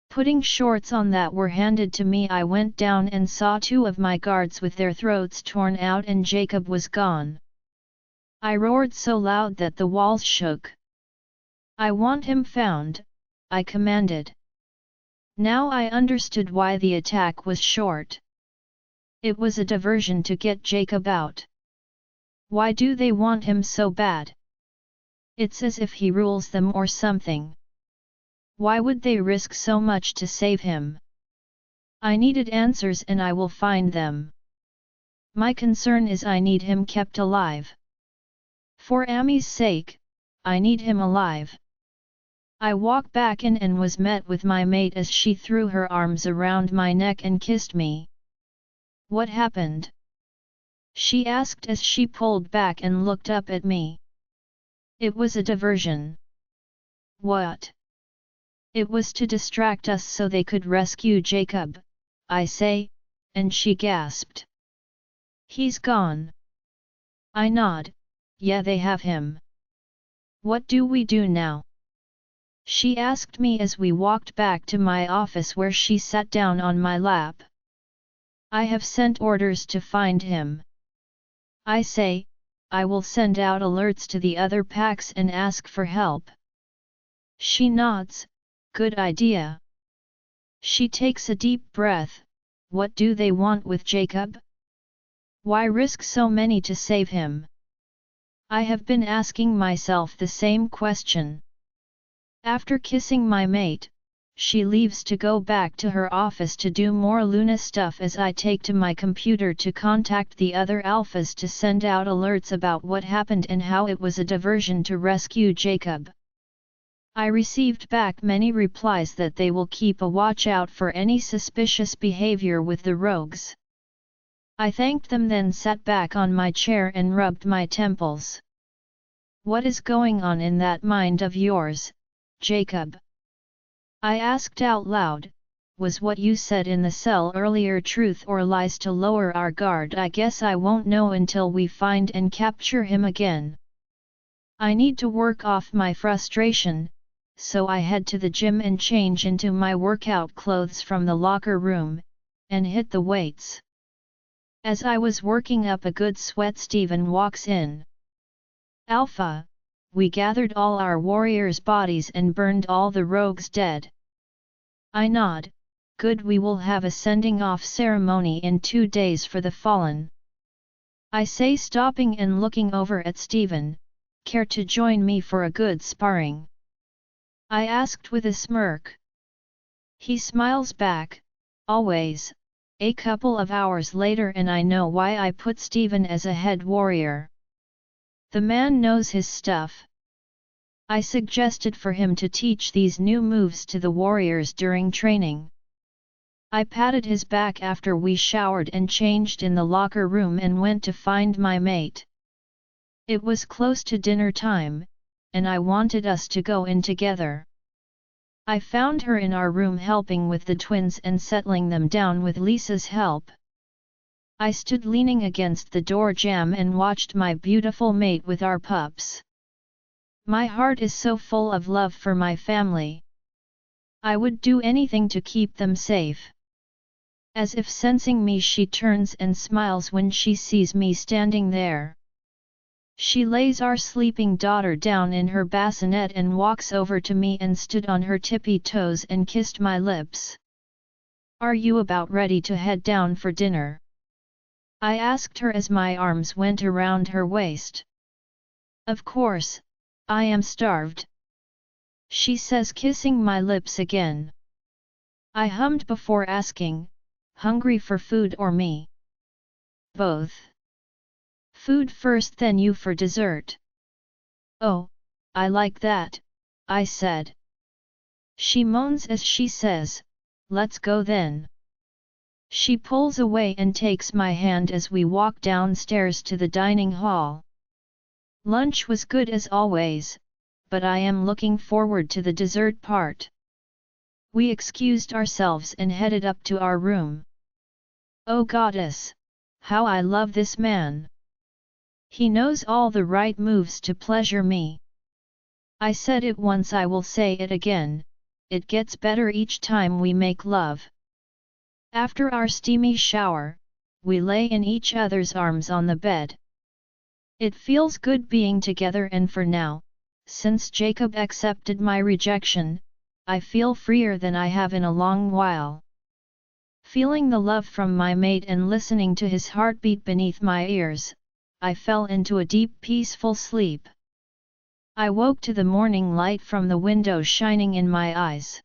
Putting shorts on that were handed to me, I went down and saw two of my guards with their throats torn out and Jacob was gone. I roared so loud that the walls shook. I want him found, I commanded. Now I understood why the attack was short. It was a diversion to get Jacob out. Why do they want him so bad? It's as if he rules them or something. Why would they risk so much to save him? I needed answers and I will find them. My concern is I need him kept alive. For Amy's sake, I need him alive. I walked back in and was met with my mate as she threw her arms around my neck and kissed me. What happened? She asked as she pulled back and looked up at me. It was a diversion. What? It was to distract us so they could rescue Jacob, I say, and she gasped. He's gone. I nod. Yeah, they have him. What do we do now? She asked me as we walked back to my office where she sat down on my lap. I have sent orders to find him. I say, I will send out alerts to the other packs and ask for help. She nods, good idea. She takes a deep breath. What do they want with Jacob? Why risk so many to save him? I have been asking myself the same question. After kissing my mate, she leaves to go back to her office to do more Luna stuff as I take to my computer to contact the other alphas to send out alerts about what happened and how it was a diversion to rescue Jacob. I received back many replies that they will keep a watch out for any suspicious behavior with the rogues. I thanked them, then sat back on my chair and rubbed my temples. What is going on in that mind of yours, Jacob? I asked out loud. Was what you said in the cell earlier truth or lies to lower our guard? I guess I won't know until we find and capture him again. I need to work off my frustration, so I head to the gym and change into my workout clothes from the locker room, and hit the weights. As I was working up a good sweat, Steven walks in. Alpha, we gathered all our warriors' bodies and burned all the rogues dead. I nod, good, we will have a sending off ceremony in 2 days for the fallen. I say, stopping and looking over at Stephen, care to join me for a good sparring? I asked with a smirk. He smiles back, always. A couple of hours later and I know why I put Stephen as a head warrior. The man knows his stuff. I suggested for him to teach these new moves to the warriors during training. I patted his back after we showered and changed in the locker room and went to find my mate. It was close to dinner time, and I wanted us to go in together. I found her in our room helping with the twins and settling them down with Lisa's help. I stood leaning against the door jamb and watched my beautiful mate with our pups. My heart is so full of love for my family. I would do anything to keep them safe. As if sensing me, she turns and smiles when she sees me standing there. She lays our sleeping daughter down in her bassinet and walks over to me and stood on her tippy toes and kissed my lips. Are you about ready to head down for dinner? I asked her as my arms went around her waist. Of course, I am starved, she says, kissing my lips again. I hummed before asking, hungry for food or me? Both. Food first, then you for dessert. Oh, I like that, I said. She moans as she says, let's go then. She pulls away and takes my hand as we walk downstairs to the dining hall. Lunch was good as always, but I am looking forward to the dessert part. We excused ourselves and headed up to our room. Oh goddess, how I love this man! He knows all the right moves to pleasure me. I said it once, I will say it again, it gets better each time we make love. After our steamy shower, we lay in each other's arms on the bed. It feels good being together, and for now, since Jacob accepted my rejection, I feel freer than I have in a long while. Feeling the love from my mate and listening to his heartbeat beneath my ears, I fell into a deep, peaceful sleep. I woke to the morning light from the window shining in my eyes.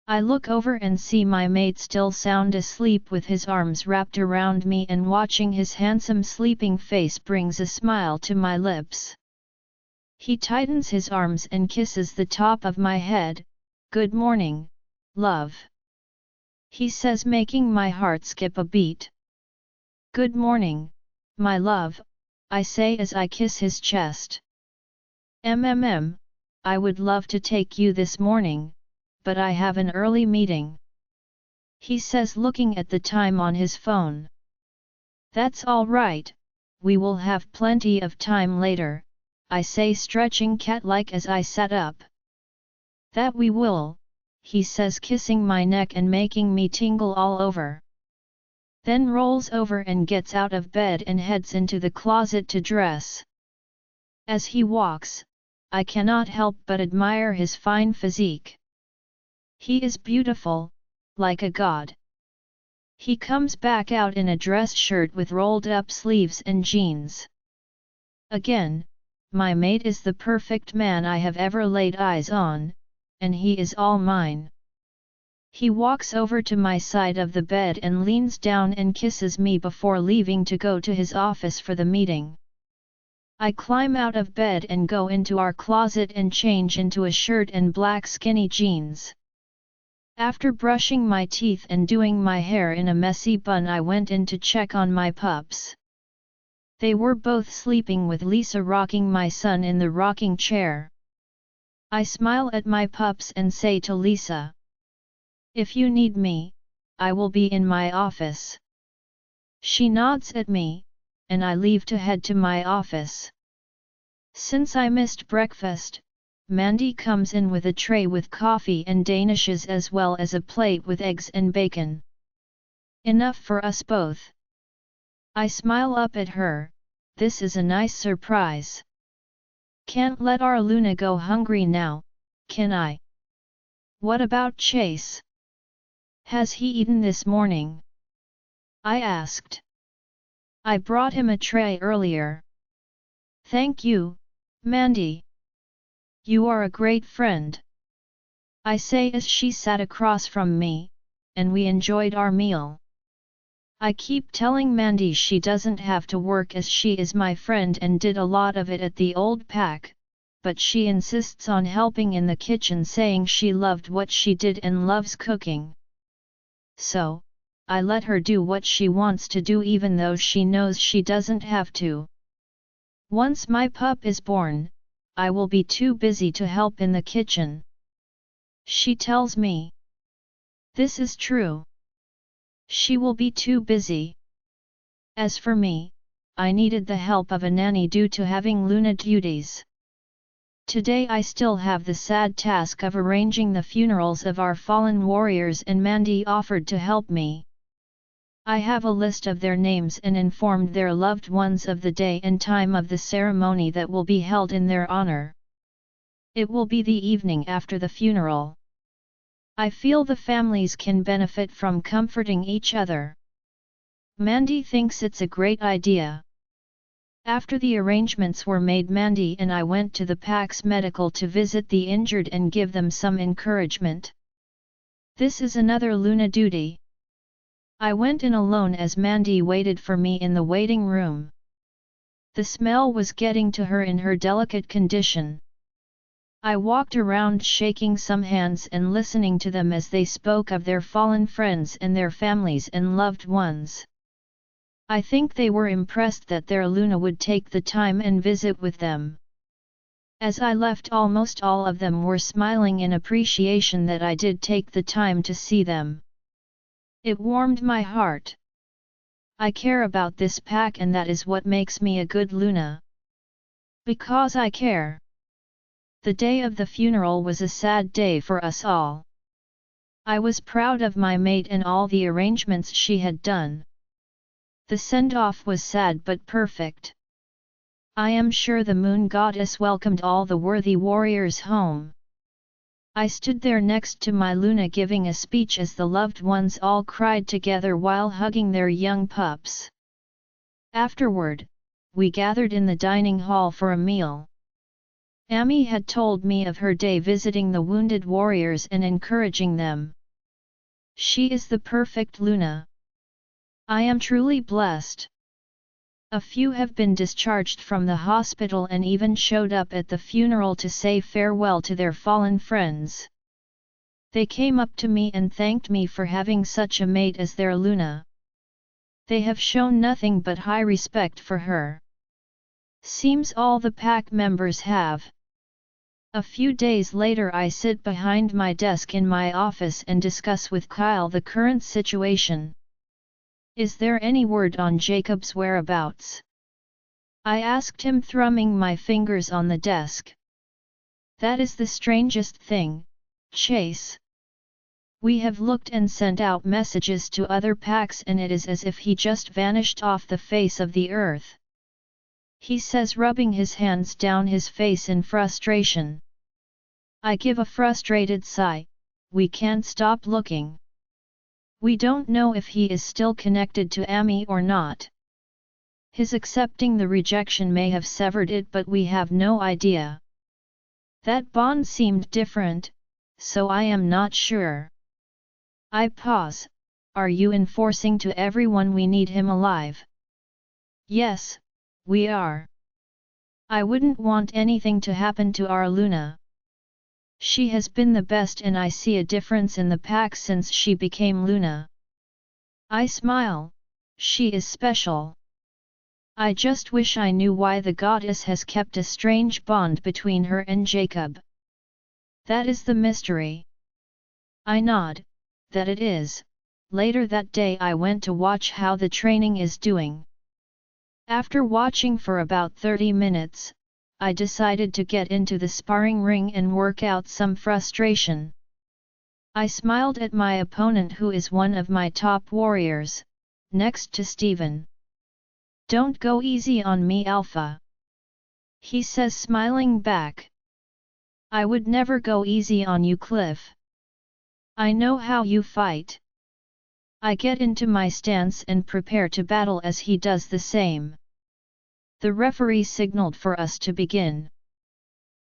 I look over and see my mate still sound asleep with his arms wrapped around me, and watching his handsome sleeping face brings a smile to my lips. He tightens his arms and kisses the top of my head. Good morning, love, he says, making my heart skip a beat. Good morning, my love, I say as I kiss his chest. I would love to take you this morning, but I have an early meeting, he says, looking at the time on his phone. That's all right, we will have plenty of time later, I say, stretching cat-like as I sat up. That we will, he says, kissing my neck and making me tingle all over. Then rolls over and gets out of bed and heads into the closet to dress. As he walks, I cannot help but admire his fine physique. He is beautiful, like a god. He comes back out in a dress shirt with rolled up sleeves and jeans. Again, my mate is the perfect man I have ever laid eyes on, and he is all mine. He walks over to my side of the bed and leans down and kisses me before leaving to go to his office for the meeting. I climb out of bed and go into our closet and change into a shirt and black skinny jeans. After brushing my teeth and doing my hair in a messy bun, I went in to check on my pups. They were both sleeping with Lisa rocking my son in the rocking chair. I smile at my pups and say to Lisa, if you need me, I will be in my office. She nods at me, and I leave to head to my office. Since I missed breakfast, Mandy comes in with a tray with coffee and danishes as well as a plate with eggs and bacon. Enough for us both. I smile up at her, this is a nice surprise. Can't let our Luna go hungry now, can I? What about Chase? Has he eaten this morning? I asked. I brought him a tray earlier. Thank you, Mandy. You are a great friend. I say as she sat across from me, and we enjoyed our meal. I keep telling Mandy she doesn't have to work as she is my friend and did a lot of it at the old pack, but she insists on helping in the kitchen, saying she loved what she did and loves cooking. So, I let her do what she wants to do even though she knows she doesn't have to. Once my pup is born, I will be too busy to help in the kitchen. She tells me. This is true. She will be too busy. As for me, I needed the help of a nanny due to having Luna duties. Today I still have the sad task of arranging the funerals of our fallen warriors, and Mandy offered to help me. I have a list of their names and informed their loved ones of the day and time of the ceremony that will be held in their honor. It will be the evening after the funeral. I feel the families can benefit from comforting each other. Mandy thinks it's a great idea. After the arrangements were made, Mandy and I went to the Pax Medical to visit the injured and give them some encouragement. This is another Luna duty. I went in alone as Mandy waited for me in the waiting room. The smell was getting to her in her delicate condition. I walked around shaking some hands and listening to them as they spoke of their fallen friends and their families and loved ones. I think they were impressed that their Luna would take the time and visit with them. As I left, almost all of them were smiling in appreciation that I did take the time to see them. It warmed my heart. I care about this pack, and that is what makes me a good Luna. Because I care. The day of the funeral was a sad day for us all. I was proud of my mate and all the arrangements she had done. The send-off was sad but perfect. I am sure the moon goddess welcomed all the worthy warriors home. I stood there next to my Luna giving a speech as the loved ones all cried together while hugging their young pups. Afterward, we gathered in the dining hall for a meal. Amy had told me of her day visiting the wounded warriors and encouraging them. She is the perfect Luna. I am truly blessed. A few have been discharged from the hospital and even showed up at the funeral to say farewell to their fallen friends. They came up to me and thanked me for having such a mate as their Luna. They have shown nothing but high respect for her. Seems all the pack members have. A few days later I sit behind my desk in my office and discuss with Kyle the current situation. Is there any word on Jacob's whereabouts? I asked him, thrumming my fingers on the desk. That is the strangest thing, Chase. We have looked and sent out messages to other packs and it is as if he just vanished off the face of the earth. He says, rubbing his hands down his face in frustration. I give a frustrated sigh. We can't stop looking. We don't know if he is still connected to Amy or not. His accepting the rejection may have severed it, but we have no idea. That bond seemed different, so I am not sure. I pause. Are you enforcing to everyone we need him alive? Yes, we are. I wouldn't want anything to happen to our Luna. She has been the best and I see a difference in the pack since she became Luna. I smile. She is special. I just wish I knew why the goddess has kept a strange bond between her and Jacob. That is the mystery. I nod, that it is. Later that day I went to watch how the training is doing. After watching for about 30 minutes, I decided to get into the sparring ring and work out some frustration. I smiled at my opponent, who is one of my top warriors, next to Steven. Don't go easy on me, Alpha. he says, smiling back. I would never go easy on you, Cliff. I know how you fight. I get into my stance and prepare to battle as he does the same. The referee signaled for us to begin.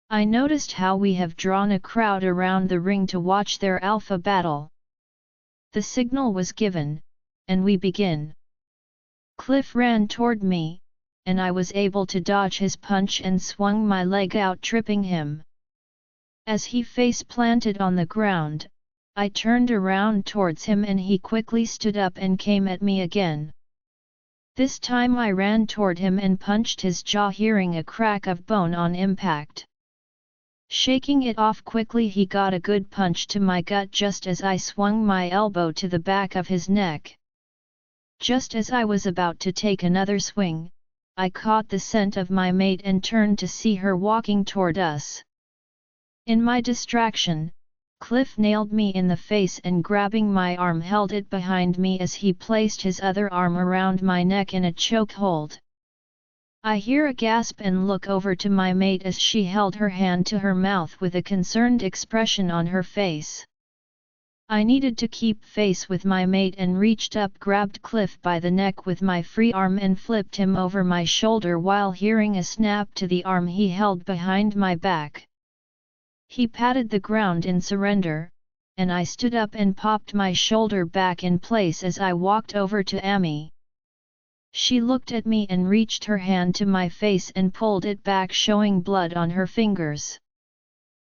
I noticed how we have drawn a crowd around the ring to watch their alpha battle. The signal was given, and we begin. Cliff ran toward me, and I was able to dodge his punch and swung my leg out, tripping him. As he face planted on the ground, I turned around towards him and he quickly stood up and came at me again. This time I ran toward him and punched his jaw, hearing a crack of bone on impact. Shaking it off quickly, he got a good punch to my gut just as I swung my elbow to the back of his neck. Just as I was about to take another swing, I caught the scent of my mate and turned to see her walking toward us. In my distraction, Cliff nailed me in the face and grabbing my arm held it behind me as he placed his other arm around my neck in a chokehold. I hear a gasp and look over to my mate as she held her hand to her mouth with a concerned expression on her face. I needed to keep face with my mate and reached up, grabbed Cliff by the neck with my free arm and flipped him over my shoulder while hearing a snap to the arm he held behind my back. He patted the ground in surrender, and I stood up and popped my shoulder back in place as I walked over to Amy. She looked at me and reached her hand to my face and pulled it back, showing blood on her fingers.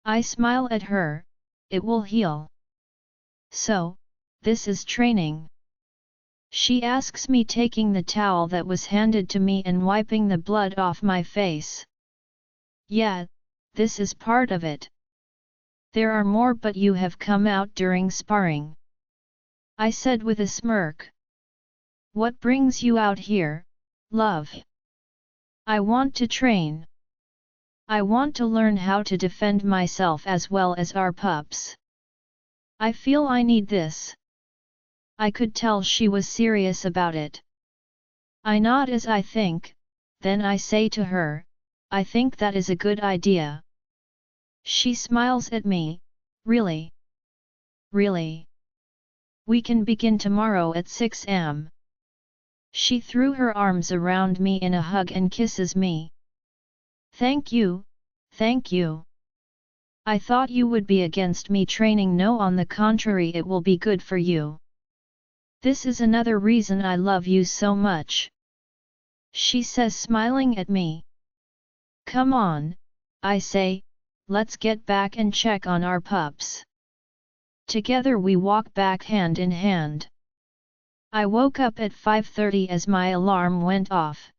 I smile at her. It will heal. So, this is training? She asks me, taking the towel that was handed to me and wiping the blood off my face. Yeah, this is part of it. There are more, but you have come out during sparring, I said with a smirk. What brings you out here, love? I want to train. I want to learn how to defend myself as well as our pups. I feel I need this. I could tell she was serious about it. I nod as I think, then I say to her, I think that is a good idea. She smiles at me. Really? Really? We can begin tomorrow at 6 am. She threw her arms around me in a hug and kisses me. Thank you, thank you. I thought you would be against me training. No, on the contrary, it will be good for you. This is another reason I love you so much. She says, smiling at me. Come on, I say, let's get back and check on our pups. Together we walk back hand in hand. I woke up at 5:30 as my alarm went off.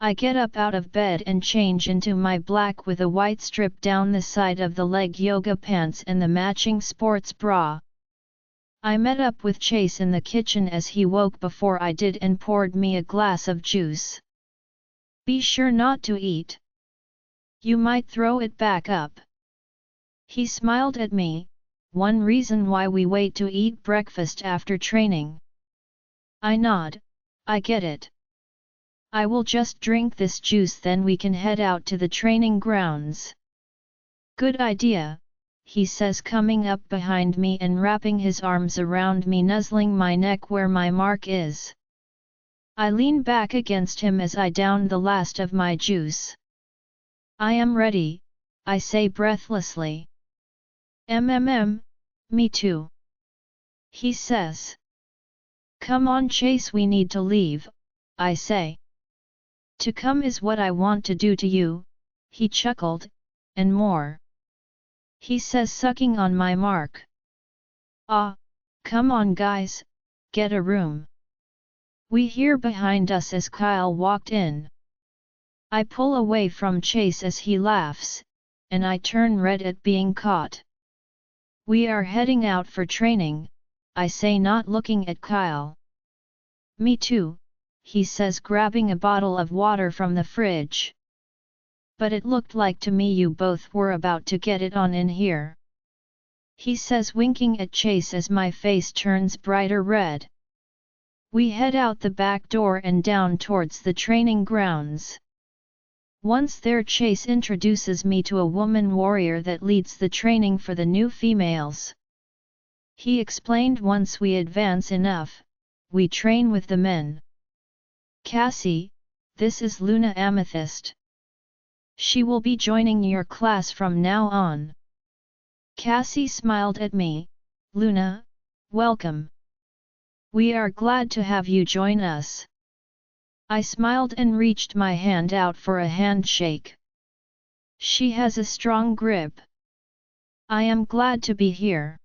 I get up out of bed and change into my black with a white strip down the side of the leg yoga pants and the matching sports bra. I met up with Chase in the kitchen as he woke before I did and poured me a glass of juice. Be sure not to eat. You might throw it back up. He smiled at me, one reason why we wait to eat breakfast after training. I nod, I get it. I will just drink this juice, then we can head out to the training grounds. Good idea, he says, coming up behind me and wrapping his arms around me, nuzzling my neck where my mark is. I lean back against him as I down the last of my juice. I am ready, I say breathlessly. Me too. He says. Come on Chase, we need to leave, I say. To come is what I want to do to you, he chuckled, and more. He says, sucking on my mark. Ah, come on guys, get a room. We hear behind us as Kyle walked in. I pull away from Chase as he laughs, and I turn red at being caught. We are heading out for training, I say, not looking at Kyle. Me too, he says, grabbing a bottle of water from the fridge. But it looked like to me you both were about to get it on in here. He says, winking at Chase as my face turns brighter red. We head out the back door and down towards the training grounds. Once there, Chase introduces me to a woman warrior that leads the training for the new females. He explained once we advance enough, we train with the men. Cassie, this is Luna Amethyst. She will be joining your class from now on. Cassie smiled at me. Luna, welcome. We are glad to have you join us. I smiled and reached my hand out for a handshake. She has a strong grip. I am glad to be here.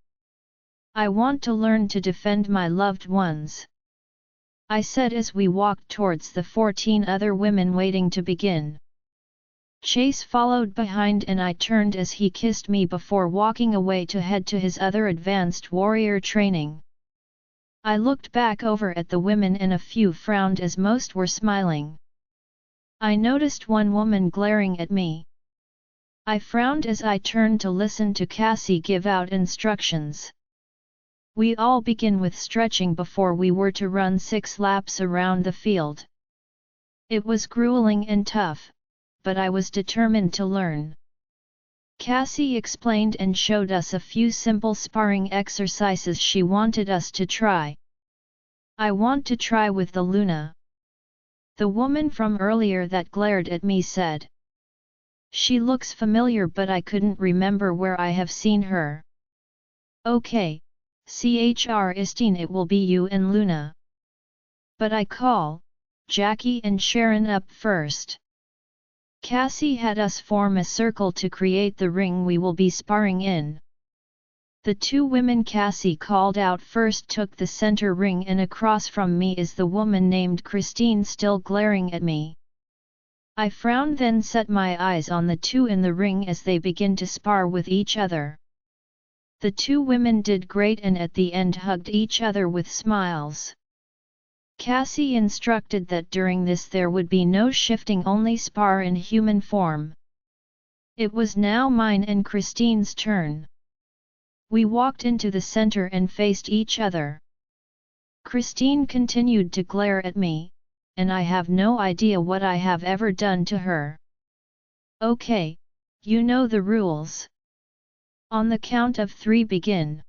I want to learn to defend my loved ones, I said as we walked towards the 14 other women waiting to begin. Chase followed behind and I turned as he kissed me before walking away to head to his other advanced warrior training. I looked back over at the women and a few frowned as most were smiling. I noticed one woman glaring at me. I frowned as I turned to listen to Cassie give out instructions. We all begin with stretching before we were to run 6 laps around the field. It was grueling and tough, but I was determined to learn. Cassie explained and showed us a few simple sparring exercises she wanted us to try. I want to try with the Luna. The woman from earlier that glared at me said. She looks familiar but I couldn't remember where I have seen her. Okay, Christine, it will be you and Luna. But I call Jackie and Sharon up first. Cassie had us form a circle to create the ring we will be sparring in. The 2 women Cassie called out first took the center ring and across from me is the woman named Christine still glaring at me. I frowned then set my eyes on the 2 in the ring as they begin to spar with each other. The 2 women did great and at the end hugged each other with smiles. Cassie instructed that during this there would be no shifting, only spar in human form. It was now mine and Christine's turn. We walked into the center and faced each other. Christine continued to glare at me, and I have no idea what I have ever done to her. Okay, you know the rules. On the count of 3 begin.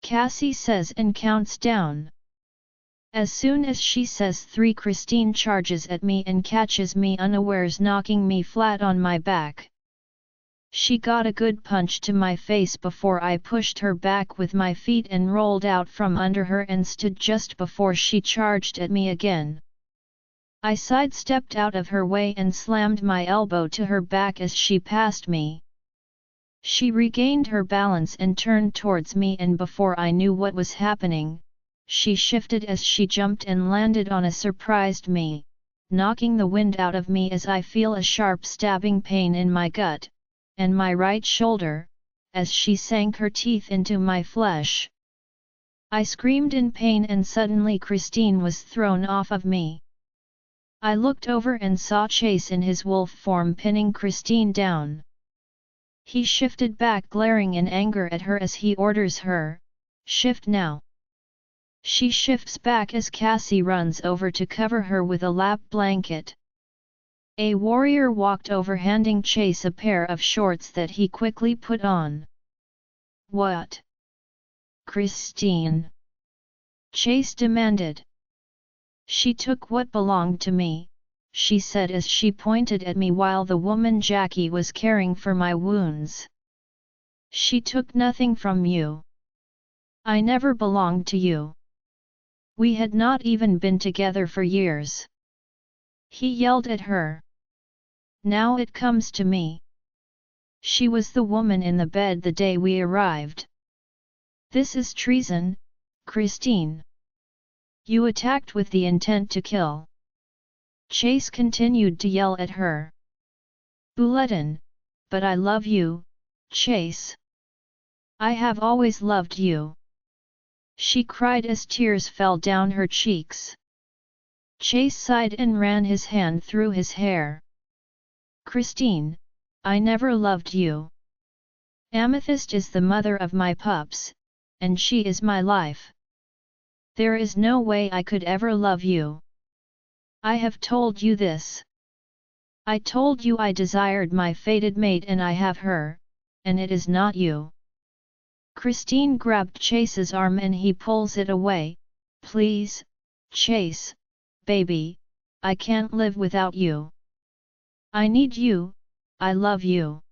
Cassie says and counts down. As soon as she says 3, Christine charges at me and catches me unawares, knocking me flat on my back. She got a good punch to my face before I pushed her back with my feet and rolled out from under her and stood just before she charged at me again. I sidestepped out of her way and slammed my elbow to her back as she passed me. She regained her balance and turned towards me, and before I knew what was happening, she shifted as she jumped and landed on a surprised me, knocking the wind out of me as I feel a sharp stabbing pain in my gut, and my right shoulder, as she sank her teeth into my flesh. I screamed in pain and suddenly Christine was thrown off of me. I looked over and saw Chase in his wolf form pinning Christine down. He shifted back glaring in anger at her as he orders her, "Shift now." She shifts back as Cassie runs over to cover her with a lap blanket. A warrior walked over handing Chase a pair of shorts that he quickly put on. "What? Christine?" Chase demanded. "She took what belonged to me," she said as she pointed at me while the woman Jackie was caring for my wounds. "She took nothing from you. I never belonged to you. We had not even been together for years." He yelled at her. "Now it comes to me. She was the woman in the bed the day we arrived. This is treason, Christine. You attacked with the intent to kill." Chase continued to yell at her. "Bulletin, but I love you, Chase. I have always loved you." She cried as tears fell down her cheeks. Chase sighed and ran his hand through his hair. "Christine, I never loved you. Amethyst is the mother of my pups, and she is my life. There is no way I could ever love you. I have told you this. I told you I desired my fated mate and I have her, and it is not you. Christine grabbed Chase's arm and he pulls it away. Please, Chase, baby, I can't live without you. I need you, I love you.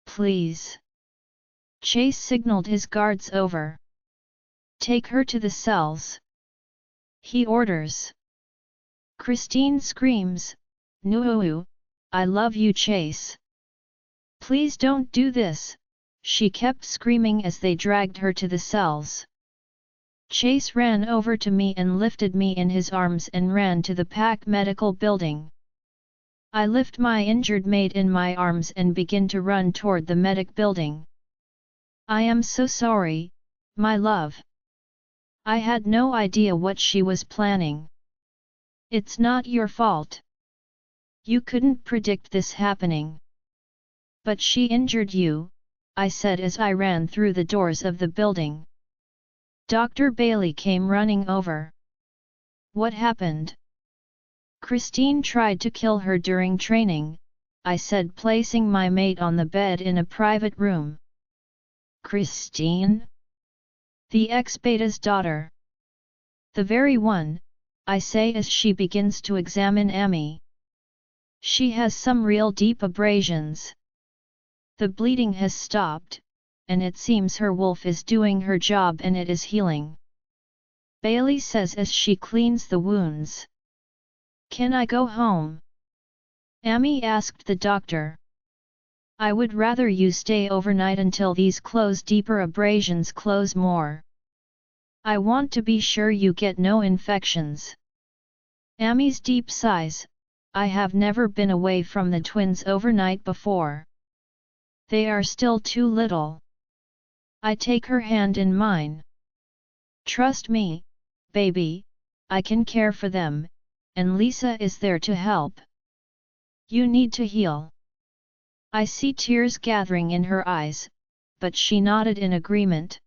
Please. Chase signaled his guards over. Take her to the cells. He orders. Christine screams, "No, I love you, Chase. Please don't do this," she kept screaming as they dragged her to the cells. Chase ran over to me and lifted me in his arms and ran to the Pack Medical building. I lift my injured mate in my arms and begin to run toward the medic building. I am so sorry, my love. I had no idea what she was planning. It's not your fault. You couldn't predict this happening. But she injured you, I said as I ran through the doors of the building. Dr. Bailey came running over. What happened? Christine tried to kill her during training, I said, placing my mate on the bed in a private room. Christine? The ex-beta's daughter. The very one, I say as she begins to examine Amy. She has some real deep abrasions. The bleeding has stopped, and it seems her wolf is doing her job and it is healing. Bailey says as she cleans the wounds. Can I go home? Amy asked the doctor. I would rather you stay overnight until these deeper abrasions close more. I want to be sure you get no infections. Amy's deep sighs. I have never been away from the twins overnight before. They are still too little. I take her hand in mine. Trust me, baby, I can care for them, and Lisa is there to help. You need to heal. I see tears gathering in her eyes, but she nodded in agreement.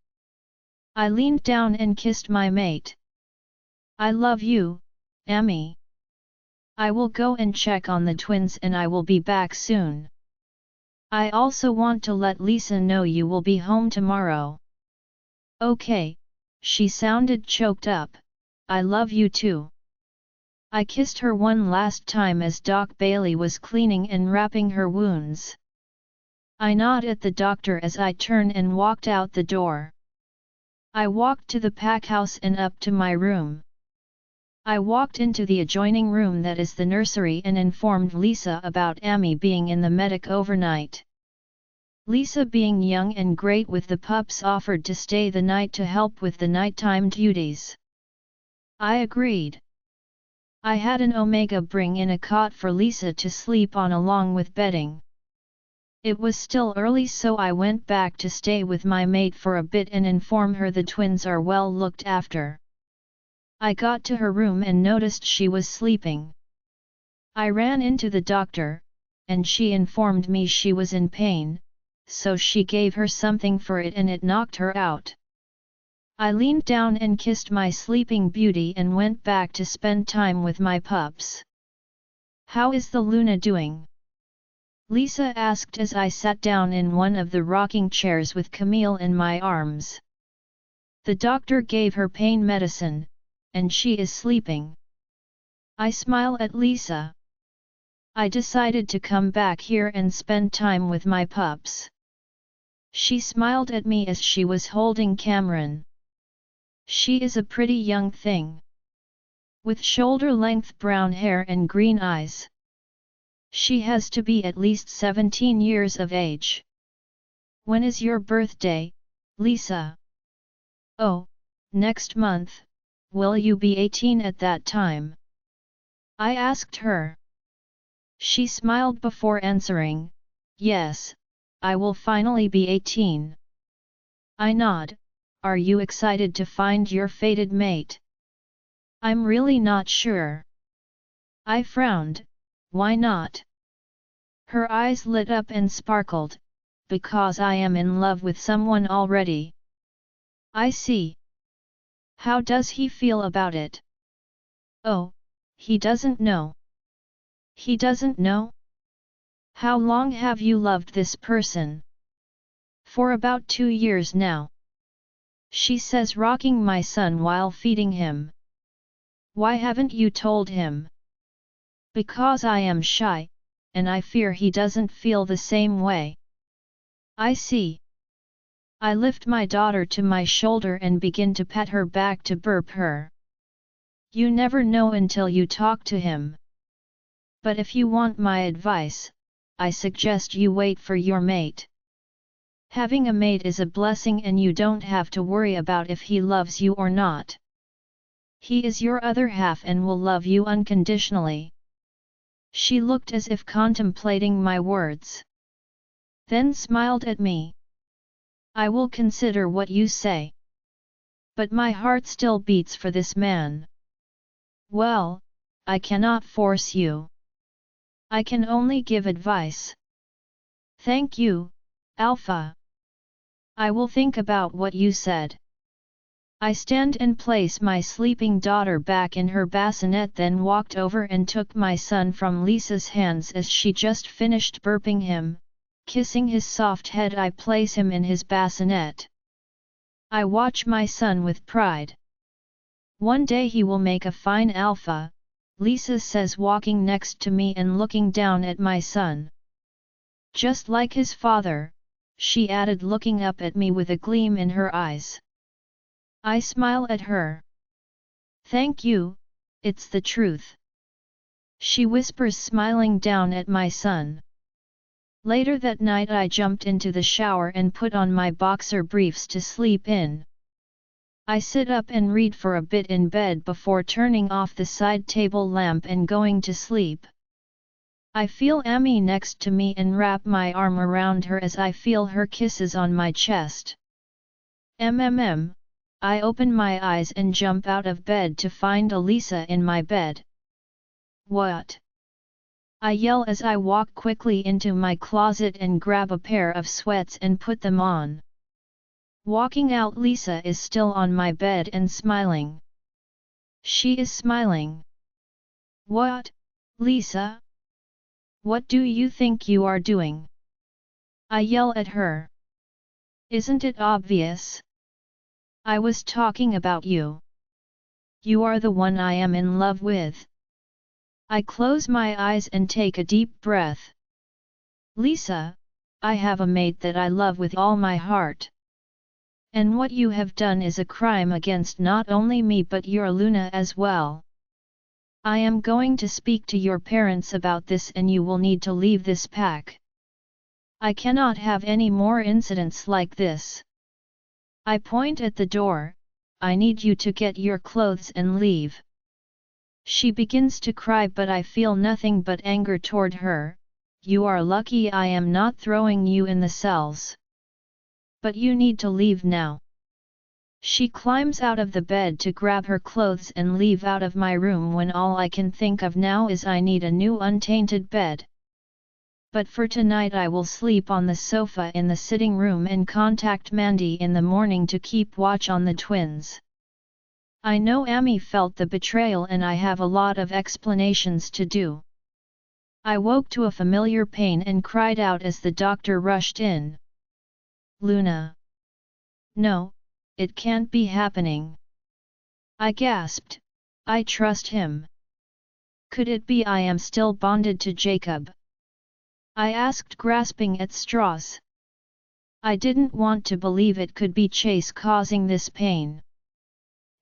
I leaned down and kissed my mate. I love you, Amy. I will go and check on the twins and I will be back soon. I also want to let Lisa know you will be home tomorrow. Okay, she sounded choked up. I love you too. I kissed her one last time as Doc Bailey was cleaning and wrapping her wounds. I nod at the doctor as I turn and walked out the door. I walked to the pack house and up to my room. I walked into the adjoining room that is the nursery and informed Lisa about Amy being in the medic overnight. Lisa, being young and great with the pups, offered to stay the night to help with the nighttime duties. I agreed. I had an Omega bring in a cot for Lisa to sleep on along with bedding. It was still early, so I went back to stay with my mate for a bit and inform her the twins are well looked after. I got to her room and noticed she was sleeping. I ran into the doctor, and she informed me she was in pain, so she gave her something for it and it knocked her out. I leaned down and kissed my sleeping beauty and went back to spend time with my pups. How is the Luna doing? Lisa asked as I sat down in one of the rocking chairs with Camille in my arms. The doctor gave her pain medicine, and she is sleeping. I smile at Lisa. I decided to come back here and spend time with my pups. She smiled at me as she was holding Cameron. She is a pretty young thing. With shoulder-length brown hair and green eyes. She has to be at least 17 years of age. When is your birthday, Lisa? Oh, next month. Will you be 18 at that time? I asked her. She smiled before answering, yes, I will finally be 18. I nod. Are you excited to find your fated mate? I'm really not sure. I frowned. Why not? Her eyes lit up and sparkled, because I am in love with someone already. I see. How does he feel about it? Oh, he doesn't know. He doesn't know? How long have you loved this person? For about 2 years now. She says, rocking my son while feeding him. Why haven't you told him? Because I am shy, and I fear he doesn't feel the same way. I see. I lift my daughter to my shoulder and begin to pat her back to burp her. You never know until you talk to him. But if you want my advice, I suggest you wait for your mate. Having a mate is a blessing and you don't have to worry about if he loves you or not. He is your other half and will love you unconditionally. She looked as if contemplating my words. Then smiled at me. I will consider what you say. But my heart still beats for this man. Well, I cannot force you. I can only give advice. Thank you, Alpha. I will think about what you said. I stand and place my sleeping daughter back in her bassinet, then walked over and took my son from Lisa's hands as she just finished burping him. Kissing his soft head, I place him in his bassinet. I watch my son with pride. One day he will make a fine alpha, Lisa says, walking next to me and looking down at my son. Just like his father, she added, looking up at me with a gleam in her eyes. I smile at her. Thank you, it's the truth. She whispers, smiling down at my son. Later that night I jumped into the shower and put on my boxer briefs to sleep in. I sit up and read for a bit in bed before turning off the side table lamp and going to sleep. I feel Amy next to me and wrap my arm around her as I feel her kisses on my chest. I open my eyes and jump out of bed to find Elisa in my bed. What? I yell as I walk quickly into my closet and grab a pair of sweats and put them on. Walking out, Lisa is still on my bed and smiling. She is smiling. What, Lisa? What do you think you are doing? I yell at her. Isn't it obvious? I was talking about you. You are the one I am in love with. I close my eyes and take a deep breath. Lisa, I have a mate that I love with all my heart. And what you have done is a crime against not only me but your Luna as well. I am going to speak to your parents about this and you will need to leave this pack. I cannot have any more incidents like this. I point at the door. I need you to get your clothes and leave. She begins to cry, but I feel nothing but anger toward her. You are lucky I am not throwing you in the cells. But you need to leave now. She climbs out of the bed to grab her clothes and leave out of my room when all I can think of now is I need a new untainted bed. But for tonight I will sleep on the sofa in the sitting room and contact Mandy in the morning to keep watch on the twins. I know Amy felt the betrayal and I have a lot of explanations to do. I woke to a familiar pain and cried out as the doctor rushed in. Luna. No, it can't be happening. I gasped. I trust him. Could it be I am still bonded to Jacob? I asked, grasping at straws. I didn't want to believe it could be Chase causing this pain.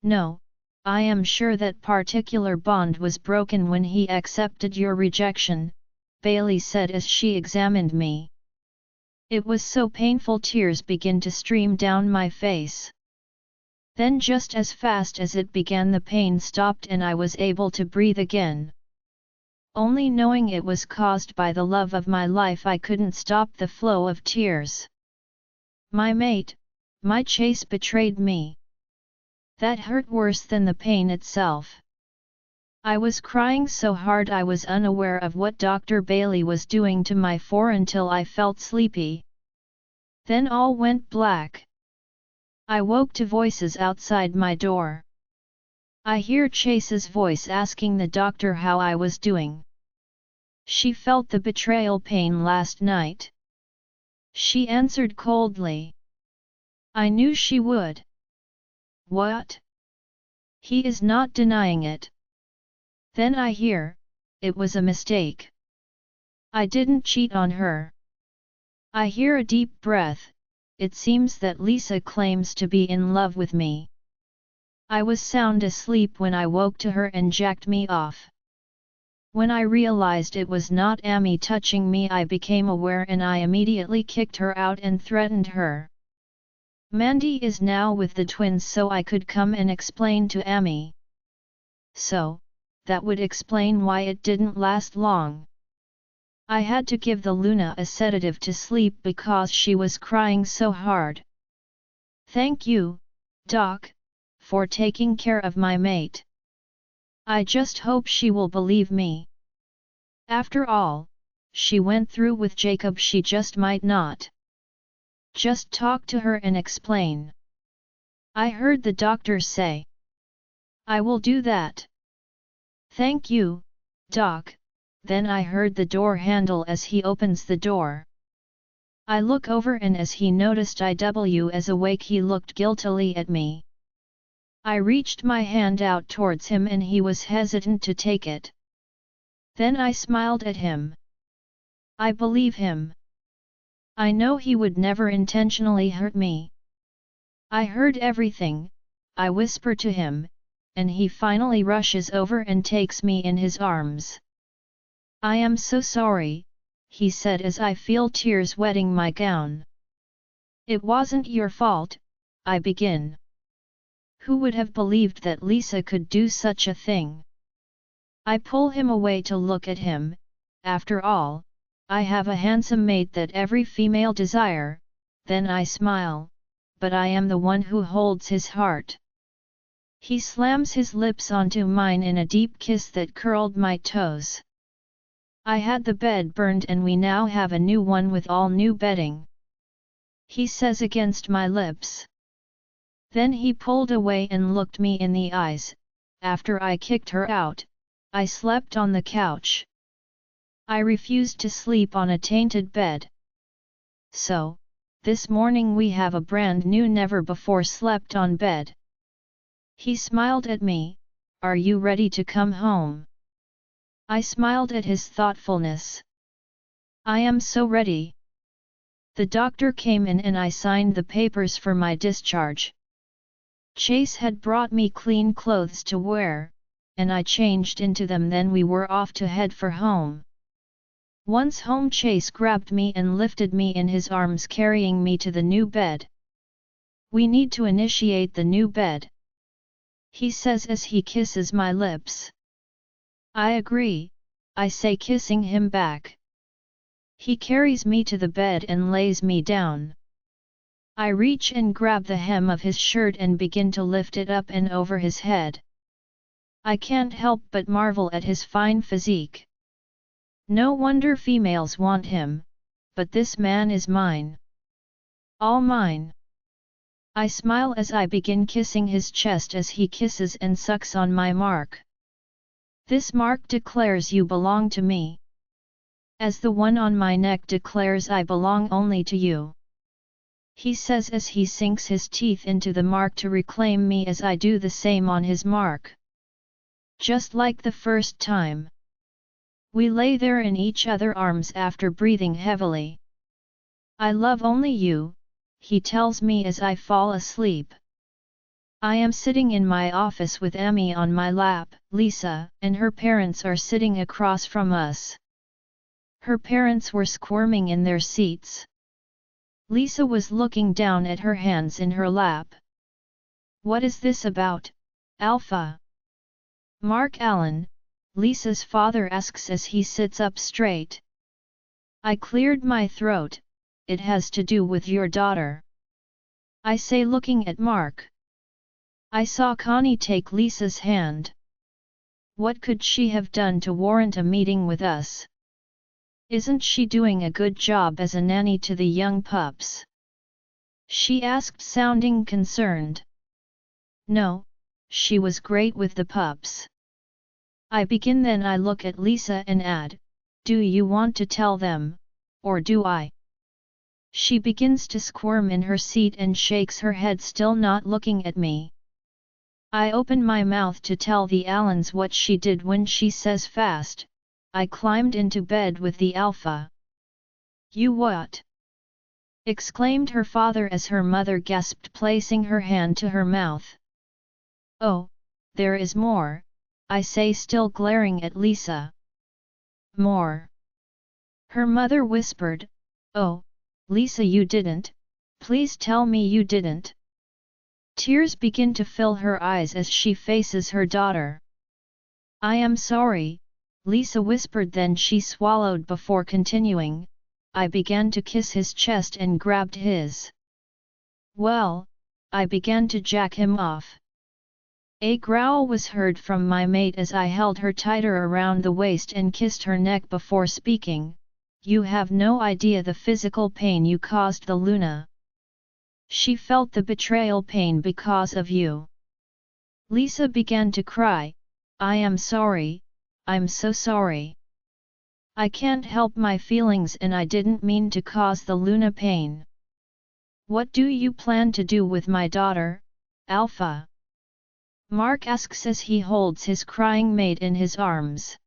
No, I am sure that particular bond was broken when he accepted your rejection, Bailey said as she examined me. It was so painful, tears began to stream down my face. Then just as fast as it began, the pain stopped and I was able to breathe again. Only knowing it was caused by the love of my life, I couldn't stop the flow of tears. My mate, my Chase, betrayed me. That hurt worse than the pain itself. I was crying so hard I was unaware of what Dr. Bailey was doing to my fore until I felt sleepy. Then all went black. I woke to voices outside my door. I hear Chase's voice asking the doctor how I was doing. She felt the betrayal pain last night. She answered coldly. I knew she would. What? He is not denying it. Then I hear, it was a mistake. I didn't cheat on her. I hear a deep breath. It seems that Lisa claims to be in love with me. I was sound asleep when I woke to her and jacked me off. When I realized it was not Amy touching me, I became aware and I immediately kicked her out and threatened her. Mandy is now with the twins, so I could come and explain to Amy. So, that would explain why it didn't last long. I had to give the Luna a sedative to sleep because she was crying so hard. Thank you, Doc, for taking care of my mate. I just hope she will believe me. After all, she went through with Jacob, she just might not. Just talk to her and explain. I heard the doctor say. I will do that. Thank you, Doc. Then I heard the door handle as he opens the door. I look over and as he noticed I was awake, he looked guiltily at me. I reached my hand out towards him and he was hesitant to take it. Then I smiled at him. I believe him. I know he would never intentionally hurt me. I heard everything, I whisper to him, and he finally rushes over and takes me in his arms. I am so sorry, he said as I feel tears wetting my gown. It wasn't your fault, I begin. Who would have believed that Lisa could do such a thing? I pull him away to look at him. After all, I have a handsome mate that every female desire. Then I smile, but I am the one who holds his heart. He slams his lips onto mine in a deep kiss that curled my toes. I had the bed burned and we now have a new one with all new bedding, he says against my lips. Then he pulled away and looked me in the eyes. After I kicked her out, I slept on the couch. I refused to sleep on a tainted bed. So, this morning we have a brand new never before slept on bed. He smiled at me. Are you ready to come home? I smiled at his thoughtfulness. I am so ready. The doctor came in and I signed the papers for my discharge. Chase had brought me clean clothes to wear, and I changed into them, then we were off to head for home. Once home, Chase grabbed me and lifted me in his arms, carrying me to the new bed. We need to initiate the new bed, he says as he kisses my lips. I agree, I say, kissing him back. He carries me to the bed and lays me down. I reach and grab the hem of his shirt and begin to lift it up and over his head. I can't help but marvel at his fine physique. No wonder females want him, but this man is mine. All mine. I smile as I begin kissing his chest as he kisses and sucks on my mark. This mark declares you belong to me, as the one on my neck declares I belong only to you, he says as he sinks his teeth into the mark to reclaim me as I do the same on his mark. Just like the first time. We lay there in each other's arms after breathing heavily. I love only you, he tells me as I fall asleep. I am sitting in my office with Amy on my lap. Lisa and her parents are sitting across from us. Her parents were squirming in their seats. Lisa was looking down at her hands in her lap. What is this about, Alpha? Mark Allen, Lisa's father asks as he sits up straight. I cleared my throat. It has to do with your daughter, I say, looking at Mark. I saw Connie take Lisa's hand. What could she have done to warrant a meeting with us? Isn't she doing a good job as a nanny to the young pups? She asked, sounding concerned. No, she was great with the pups. I begin, then I look at Lisa and add, Do you want to tell them, or do I? She begins to squirm in her seat and shakes her head, still not looking at me. I open my mouth to tell the Allens what she did when she says fast, I climbed into bed with the Alpha. You what? Exclaimed her father as her mother gasped, placing her hand to her mouth. Oh, there is more, I say, still glaring at Lisa. More. Her mother whispered, oh, Lisa, you didn't, please tell me you didn't. Tears begin to fill her eyes as she faces her daughter. I am sorry, Lisa whispered, then she swallowed before continuing, I began to kiss his chest and grabbed his. Well, I began to jack him off. A growl was heard from my mate as I held her tighter around the waist and kissed her neck before speaking, you have no idea the physical pain you caused the Luna. She felt the betrayal pain because of you. Lisa began to cry, I am sorry, I'm so sorry. I can't help my feelings and I didn't mean to cause the Luna pain. What do you plan to do with my daughter, Alpha? Mark asks as he holds his crying mate in his arms.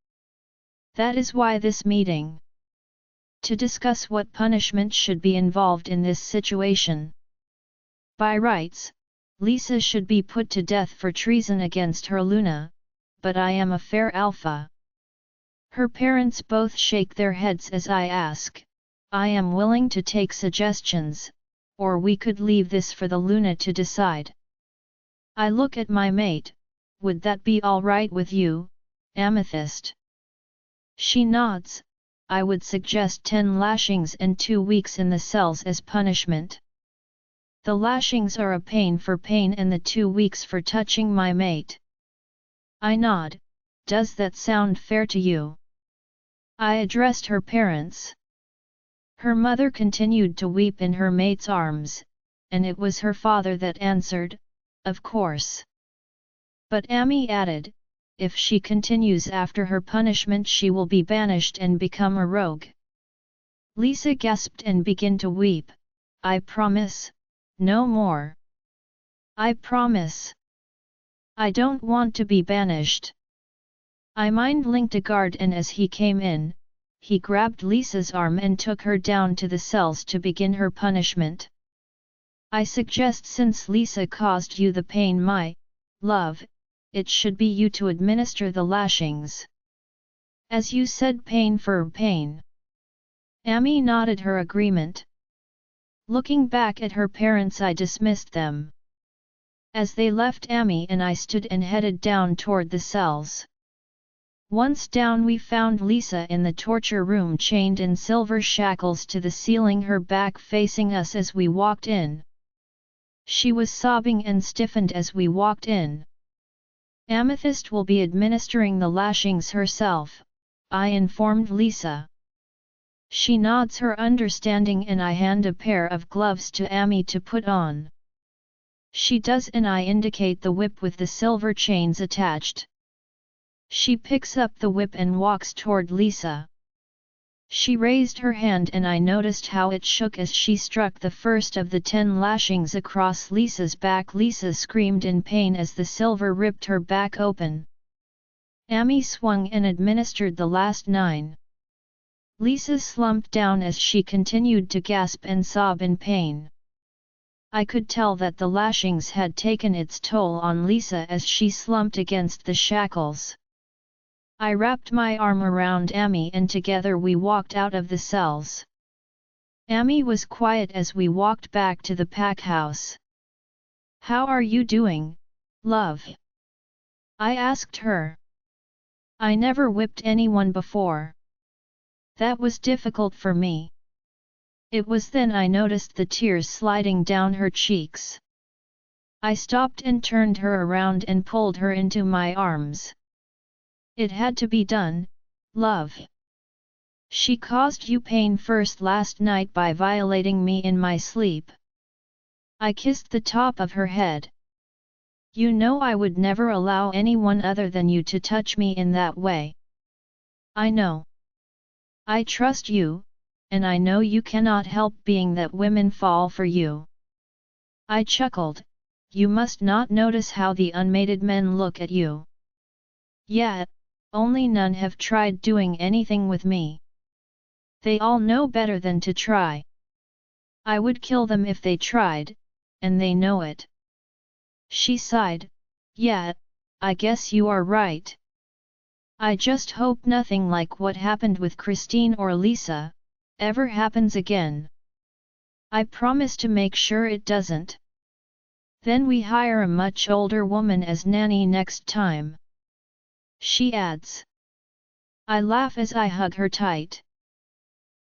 That is why this meeting. To discuss what punishment should be involved in this situation. By rights, Lisa should be put to death for treason against her Luna, but I am a fair Alpha. Her parents both shake their heads as I ask, I am willing to take suggestions, or we could leave this for the Luna to decide. I look at my mate, would that be all right with you, Amethyst? She nods, I would suggest 10 lashings and 2 weeks in the cells as punishment. The lashings are a pain for pain and the 2 weeks for touching my mate. I nod, does that sound fair to you? I addressed her parents. Her mother continued to weep in her mate's arms, and it was her father that answered, of course. But Amy added, if she continues after her punishment she will be banished and become a rogue. Lisa gasped and began to weep, I promise, no more. I promise. I don't want to be banished. I mind-linked a guard and as he came in, he grabbed Lisa's arm and took her down to the cells to begin her punishment. I suggest since Lisa caused you the pain, my love, it should be you to administer the lashings. As you said, pain for pain. Amy nodded her agreement. Looking back at her parents, I dismissed them. As they left, Amy and I stood and headed down toward the cells. Once down, we found Lisa in the torture room, chained in silver shackles to the ceiling, her back facing us as we walked in. She was sobbing and stiffened as we walked in. Amethyst will be administering the lashings herself, I informed Lisa. She nods her understanding and I hand a pair of gloves to Amy to put on. She does and I indicate the whip with the silver chains attached. She picks up the whip and walks toward Lisa. She raised her hand and I noticed how it shook as she struck the first of the 10 lashings across Lisa's back. Lisa screamed in pain as the silver ripped her back open. Amy swung and administered the last 9. Lisa slumped down as she continued to gasp and sob in pain. I could tell that the lashings had taken its toll on Lisa as she slumped against the shackles. I wrapped my arm around Amy and together we walked out of the cells. Amy was quiet as we walked back to the pack house. How are you doing, love? I asked her. I never whipped anyone before. That was difficult for me. It was then I noticed the tears sliding down her cheeks. I stopped and turned her around and pulled her into my arms. It had to be done, love. She caused you pain first last night by violating me in my sleep. I kissed the top of her head. You know I would never allow anyone other than you to touch me in that way. I know. I trust you, and I know you cannot help being that women fall for you. I chuckled, you must not notice how the unmated men look at you. Yet, only none have tried doing anything with me. They all know better than to try. I would kill them if they tried, and they know it. She sighed, yeah, I guess you are right. I just hope nothing like what happened with Christine or Lisa ever happens again. I promise to make sure it doesn't. Then we hire a much older woman as nanny next time. She adds. I laugh as I hug her tight.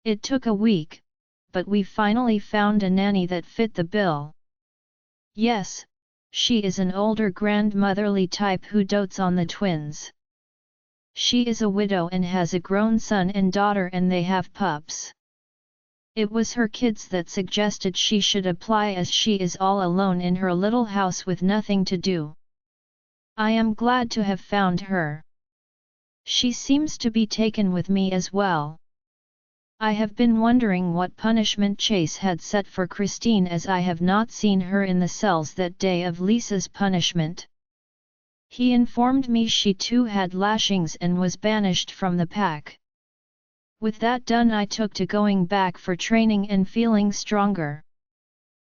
It took a week, but we finally found a nanny that fit the bill. Yes, she is an older grandmotherly type who dotes on the twins. She is a widow and has a grown son and daughter, and they have pups. It was her kids that suggested she should apply, as she is all alone in her little house with nothing to do. I am glad to have found her. She seems to be taken with me as well. I have been wondering what punishment Chase had set for Christine, as I have not seen her in the cells that day of Lisa's punishment. He informed me she too had lashings and was banished from the pack. With that done, I took to going back for training and feeling stronger.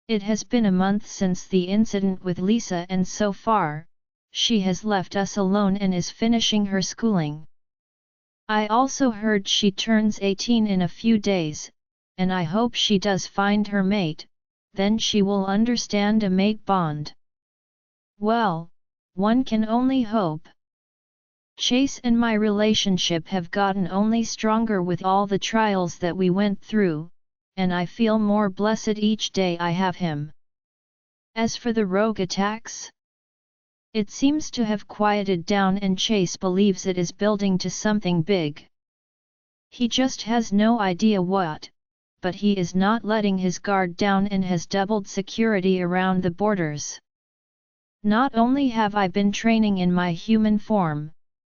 It has been a month since the incident with Lisa, and so far, she has left us alone and is finishing her schooling. I also heard she turns 18 in a few days, and I hope she does find her mate, then she will understand a mate bond. Well, one can only hope. Chase and my relationship have gotten only stronger with all the trials that we went through, and I feel more blessed each day I have him. As for the rogue attacks, it seems to have quieted down, and Chase believes it is building to something big. He just has no idea what, but he is not letting his guard down and has doubled security around the borders. Not only have I been training in my human form,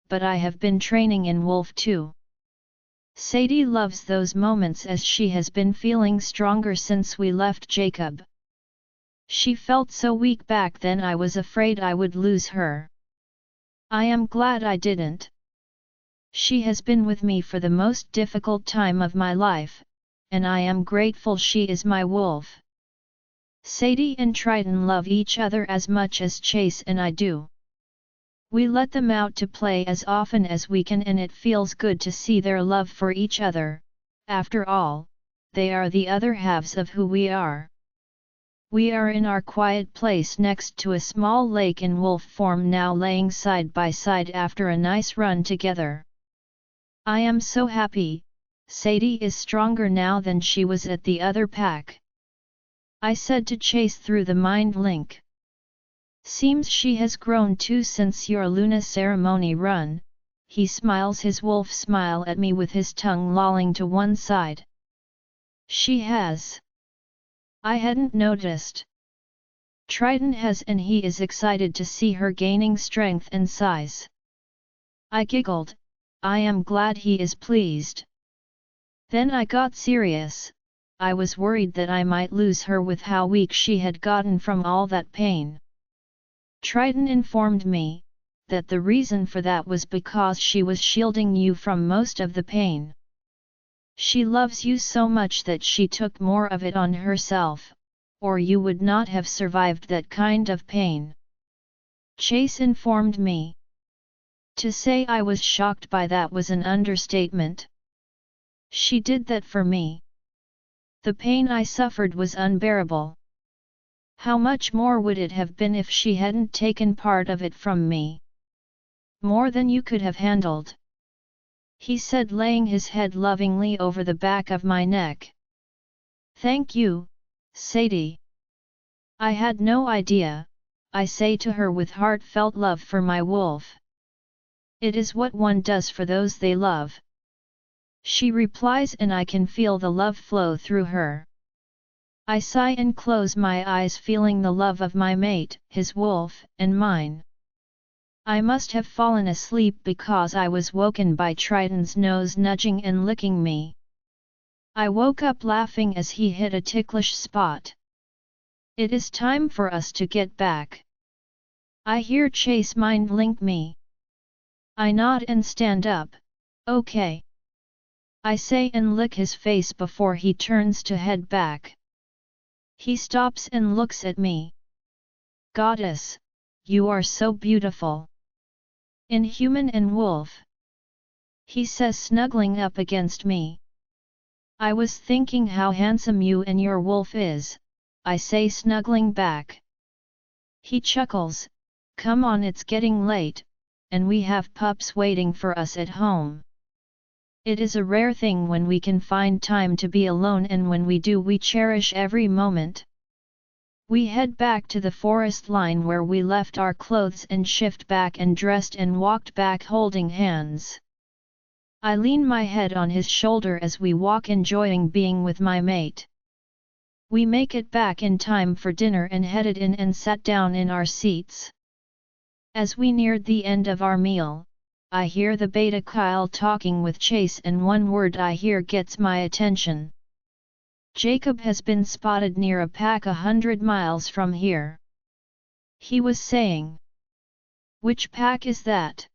but I have been training in wolf too. Sadie loves those moments, as she has been feeling stronger since we left Jacob. She felt so weak back then, I was afraid I would lose her. I am glad I didn't. She has been with me for the most difficult time of my life, and I am grateful she is my wolf. Sadie and Triton love each other as much as Chase and I do. We let them out to play as often as we can, and it feels good to see their love for each other. After all, they are the other halves of who we are. We are in our quiet place next to a small lake in wolf form, now laying side by side after a nice run together. I am so happy. Sadie is stronger now than she was at the other pack. I said to Chase through the mind link. Seems she has grown too since your Luna ceremony run. He smiles his wolf smile at me with his tongue lolling to one side. She has. I hadn't noticed. Triton has, and he is excited to see her gaining strength and size. I giggled. I am glad he is pleased. Then I got serious. I was worried that I might lose her with how weak she had gotten from all that pain. Triton informed me that the reason for that was because she was shielding you from most of the pain. She loves you so much that she took more of it on herself, or you would not have survived that kind of pain. Chase informed me. To say I was shocked by that was an understatement. She did that for me. The pain I suffered was unbearable. How much more would it have been if she hadn't taken part of it from me? More than you could have handled, he said, laying his head lovingly over the back of my neck. Thank you, Sadie. I had no idea, I say to her with heartfelt love for my wolf. It is what one does for those they love. She replies, and I can feel the love flow through her. I sigh and close my eyes, feeling the love of my mate, his wolf, and mine. I must have fallen asleep because I was woken by Triton's nose nudging and licking me. I woke up laughing as he hit a ticklish spot. It is time for us to get back. I hear Chase mind link me. I nod and stand up. Okay. I say and lick his face before he turns to head back. He stops and looks at me. Goddess, you are so beautiful. Inhuman and wolf. He says snuggling up against me. I was thinking how handsome you and your wolf is, I say snuggling back. He chuckles, come on, it's getting late, and we have pups waiting for us at home. It is a rare thing when we can find time to be alone, and when we do we cherish every moment. We head back to the forest line where we left our clothes and shift back and dressed and walked back holding hands. I lean my head on his shoulder as we walk, enjoying being with my mate. We make it back in time for dinner and headed in and sat down in our seats. As we neared the end of our meal, I hear the beta Kyle talking with Chase, and one word I hear gets my attention. Jacob has been spotted near a pack 100 miles from here. He was saying. Which pack is that?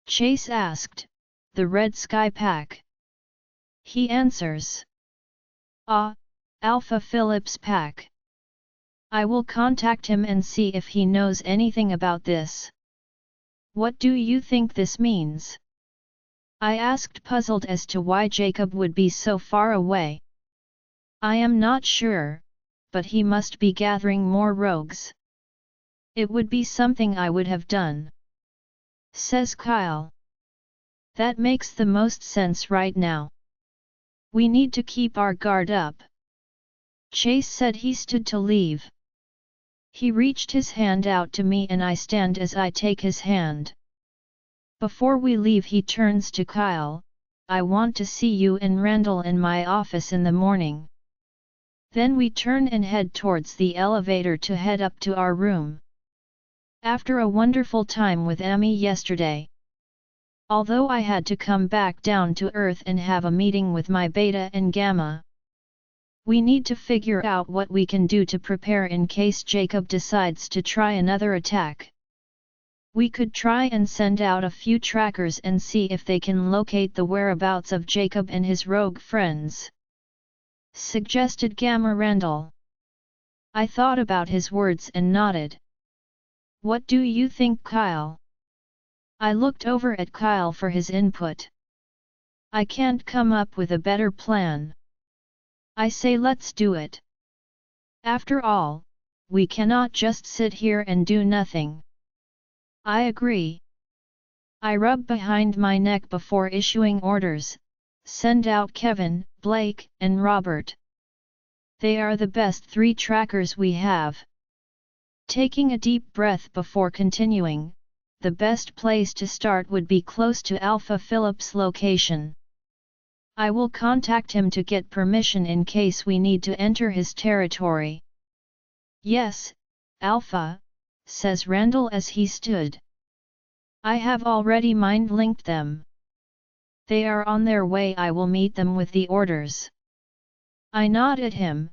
Chase asked. The Red Sky Pack. He answers. Ah, Alpha Phillips Pack. I will contact him and see if he knows anything about this. What do you think this means? I asked, puzzled as to why Jacob would be so far away. I am not sure, but he must be gathering more rogues. It would be something I would have done, says Kyle. That makes the most sense right now. We need to keep our guard up. Chase said he stood to leave. He reached his hand out to me and I stand as I take his hand. Before we leave, he turns to Kyle. I want to see you and Randall in my office in the morning. Then we turn and head towards the elevator to head up to our room. After a wonderful time with Amy yesterday. Although I had to come back down to earth and have a meeting with my beta and gamma. We need to figure out what we can do to prepare in case Jacob decides to try another attack. We could try and send out a few trackers and see if they can locate the whereabouts of Jacob and his rogue friends, suggested Gamma Randall. I thought about his words and nodded. What do you think, Kyle? I looked over at Kyle for his input. I can't come up with a better plan. I say let's do it. After all, we cannot just sit here and do nothing. I agree. I rub behind my neck before issuing orders. Send out Kevin, Blake, and Robert. They are the best 3 trackers we have. Taking a deep breath before continuing, the best place to start would be close to Alpha Phillips' location. I will contact him to get permission in case we need to enter his territory. Yes, Alpha, says Randall as he stood. I have already mind-linked them. They are on their way. I will meet them with the orders. I nod at him.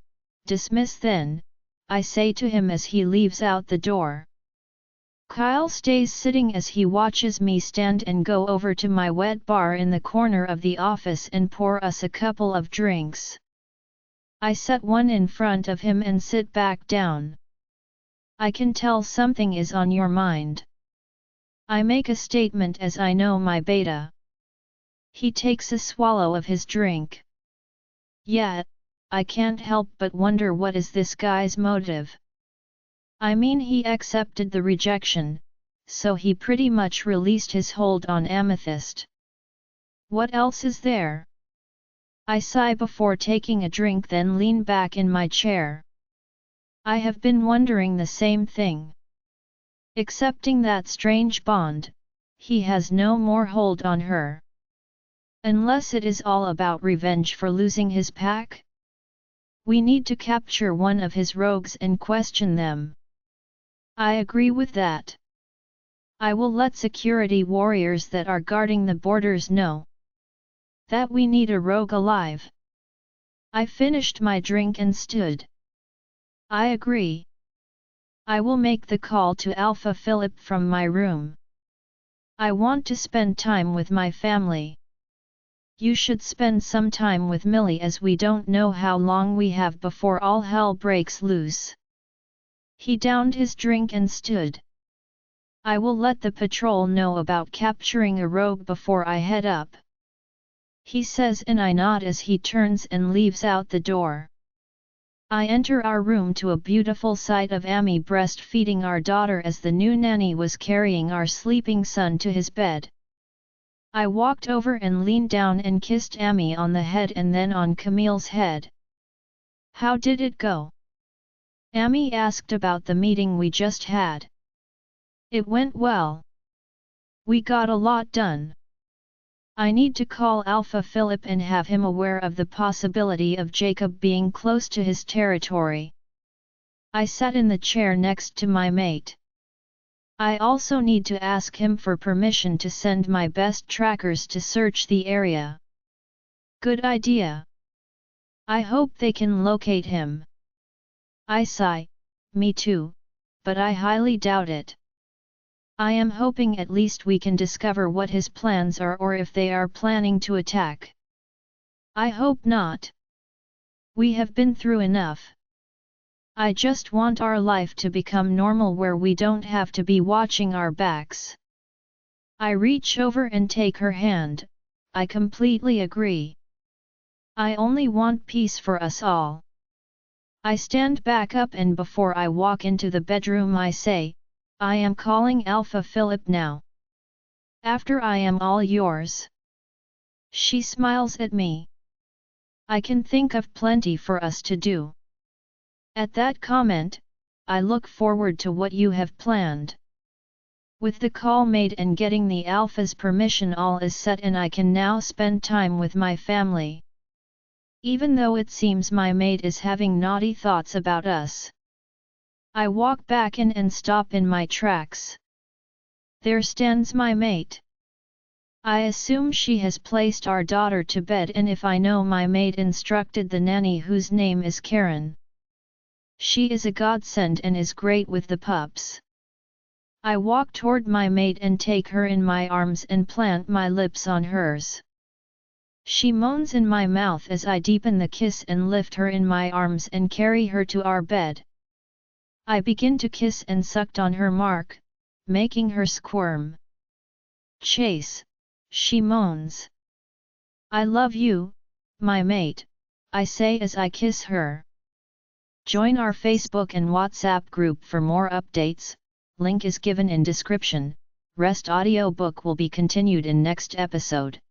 Dismiss then, I say to him as he leaves out the door. Kyle stays sitting as he watches me stand and go over to my wet bar in the corner of the office and pour us a couple of drinks. I set one in front of him and sit back down. I can tell something is on your mind. I make a statement as I know my beta. He takes a swallow of his drink. Yeah, I can't help but wonder what is this guy's motive. I mean, he accepted the rejection, so he pretty much released his hold on Amethyst. What else is there? I sigh before taking a drink, then lean back in my chair. I have been wondering the same thing. Accepting that strange bond, he has no more hold on her. Unless it is all about revenge for losing his pack? We need to capture one of his rogues and question them. I agree with that. I will let security warriors that are guarding the borders know that we need a rogue alive. I finished my drink and stood. I agree. I will make the call to Alpha Philip from my room. I want to spend time with my family. You should spend some time with Millie as we don't know how long we have before all hell breaks loose. He downed his drink and stood. I will let the patrol know about capturing a rogue before I head up. He says, and I nod as he turns and leaves out the door. I enter our room to a beautiful sight of Amy breastfeeding our daughter as the new nanny was carrying our sleeping son to his bed. I walked over and leaned down and kissed Amy on the head and then on Camille's head. How did it go? Amy asked about the meeting we just had. It went well. We got a lot done. I need to call Alpha Philip and have him aware of the possibility of Jacob being close to his territory. I sat in the chair next to my mate. I also need to ask him for permission to send my best trackers to search the area. Good idea. I hope they can locate him. I sigh, me too, but I highly doubt it. I am hoping at least we can discover what his plans are or if they are planning to attack. I hope not. We have been through enough. I just want our life to become normal where we don't have to be watching our backs. I reach over and take her hand. I completely agree. I only want peace for us all. I stand back up and before I walk into the bedroom I say, I am calling Alpha Philip now. After I am all yours. She smiles at me. I can think of plenty for us to do. At that comment, I look forward to what you have planned. With the call made and getting the Alpha's permission, all is set and I can now spend time with my family. Even though it seems my mate is having naughty thoughts about us. I walk back in and stop in my tracks. There stands my mate. I assume she has placed our daughter to bed, and if I know, my mate instructed the nanny, whose name is Karen. She is a godsend and is great with the pups. I walk toward my mate and take her in my arms and plant my lips on hers. She moans in my mouth as I deepen the kiss and lift her in my arms and carry her to our bed. I begin to kiss and sucked on her mark, making her squirm. Chase, she moans. I love you, my mate, I say as I kiss her. Join our Facebook and WhatsApp group for more updates, link is given in description. Rest audiobook will be continued in next episode.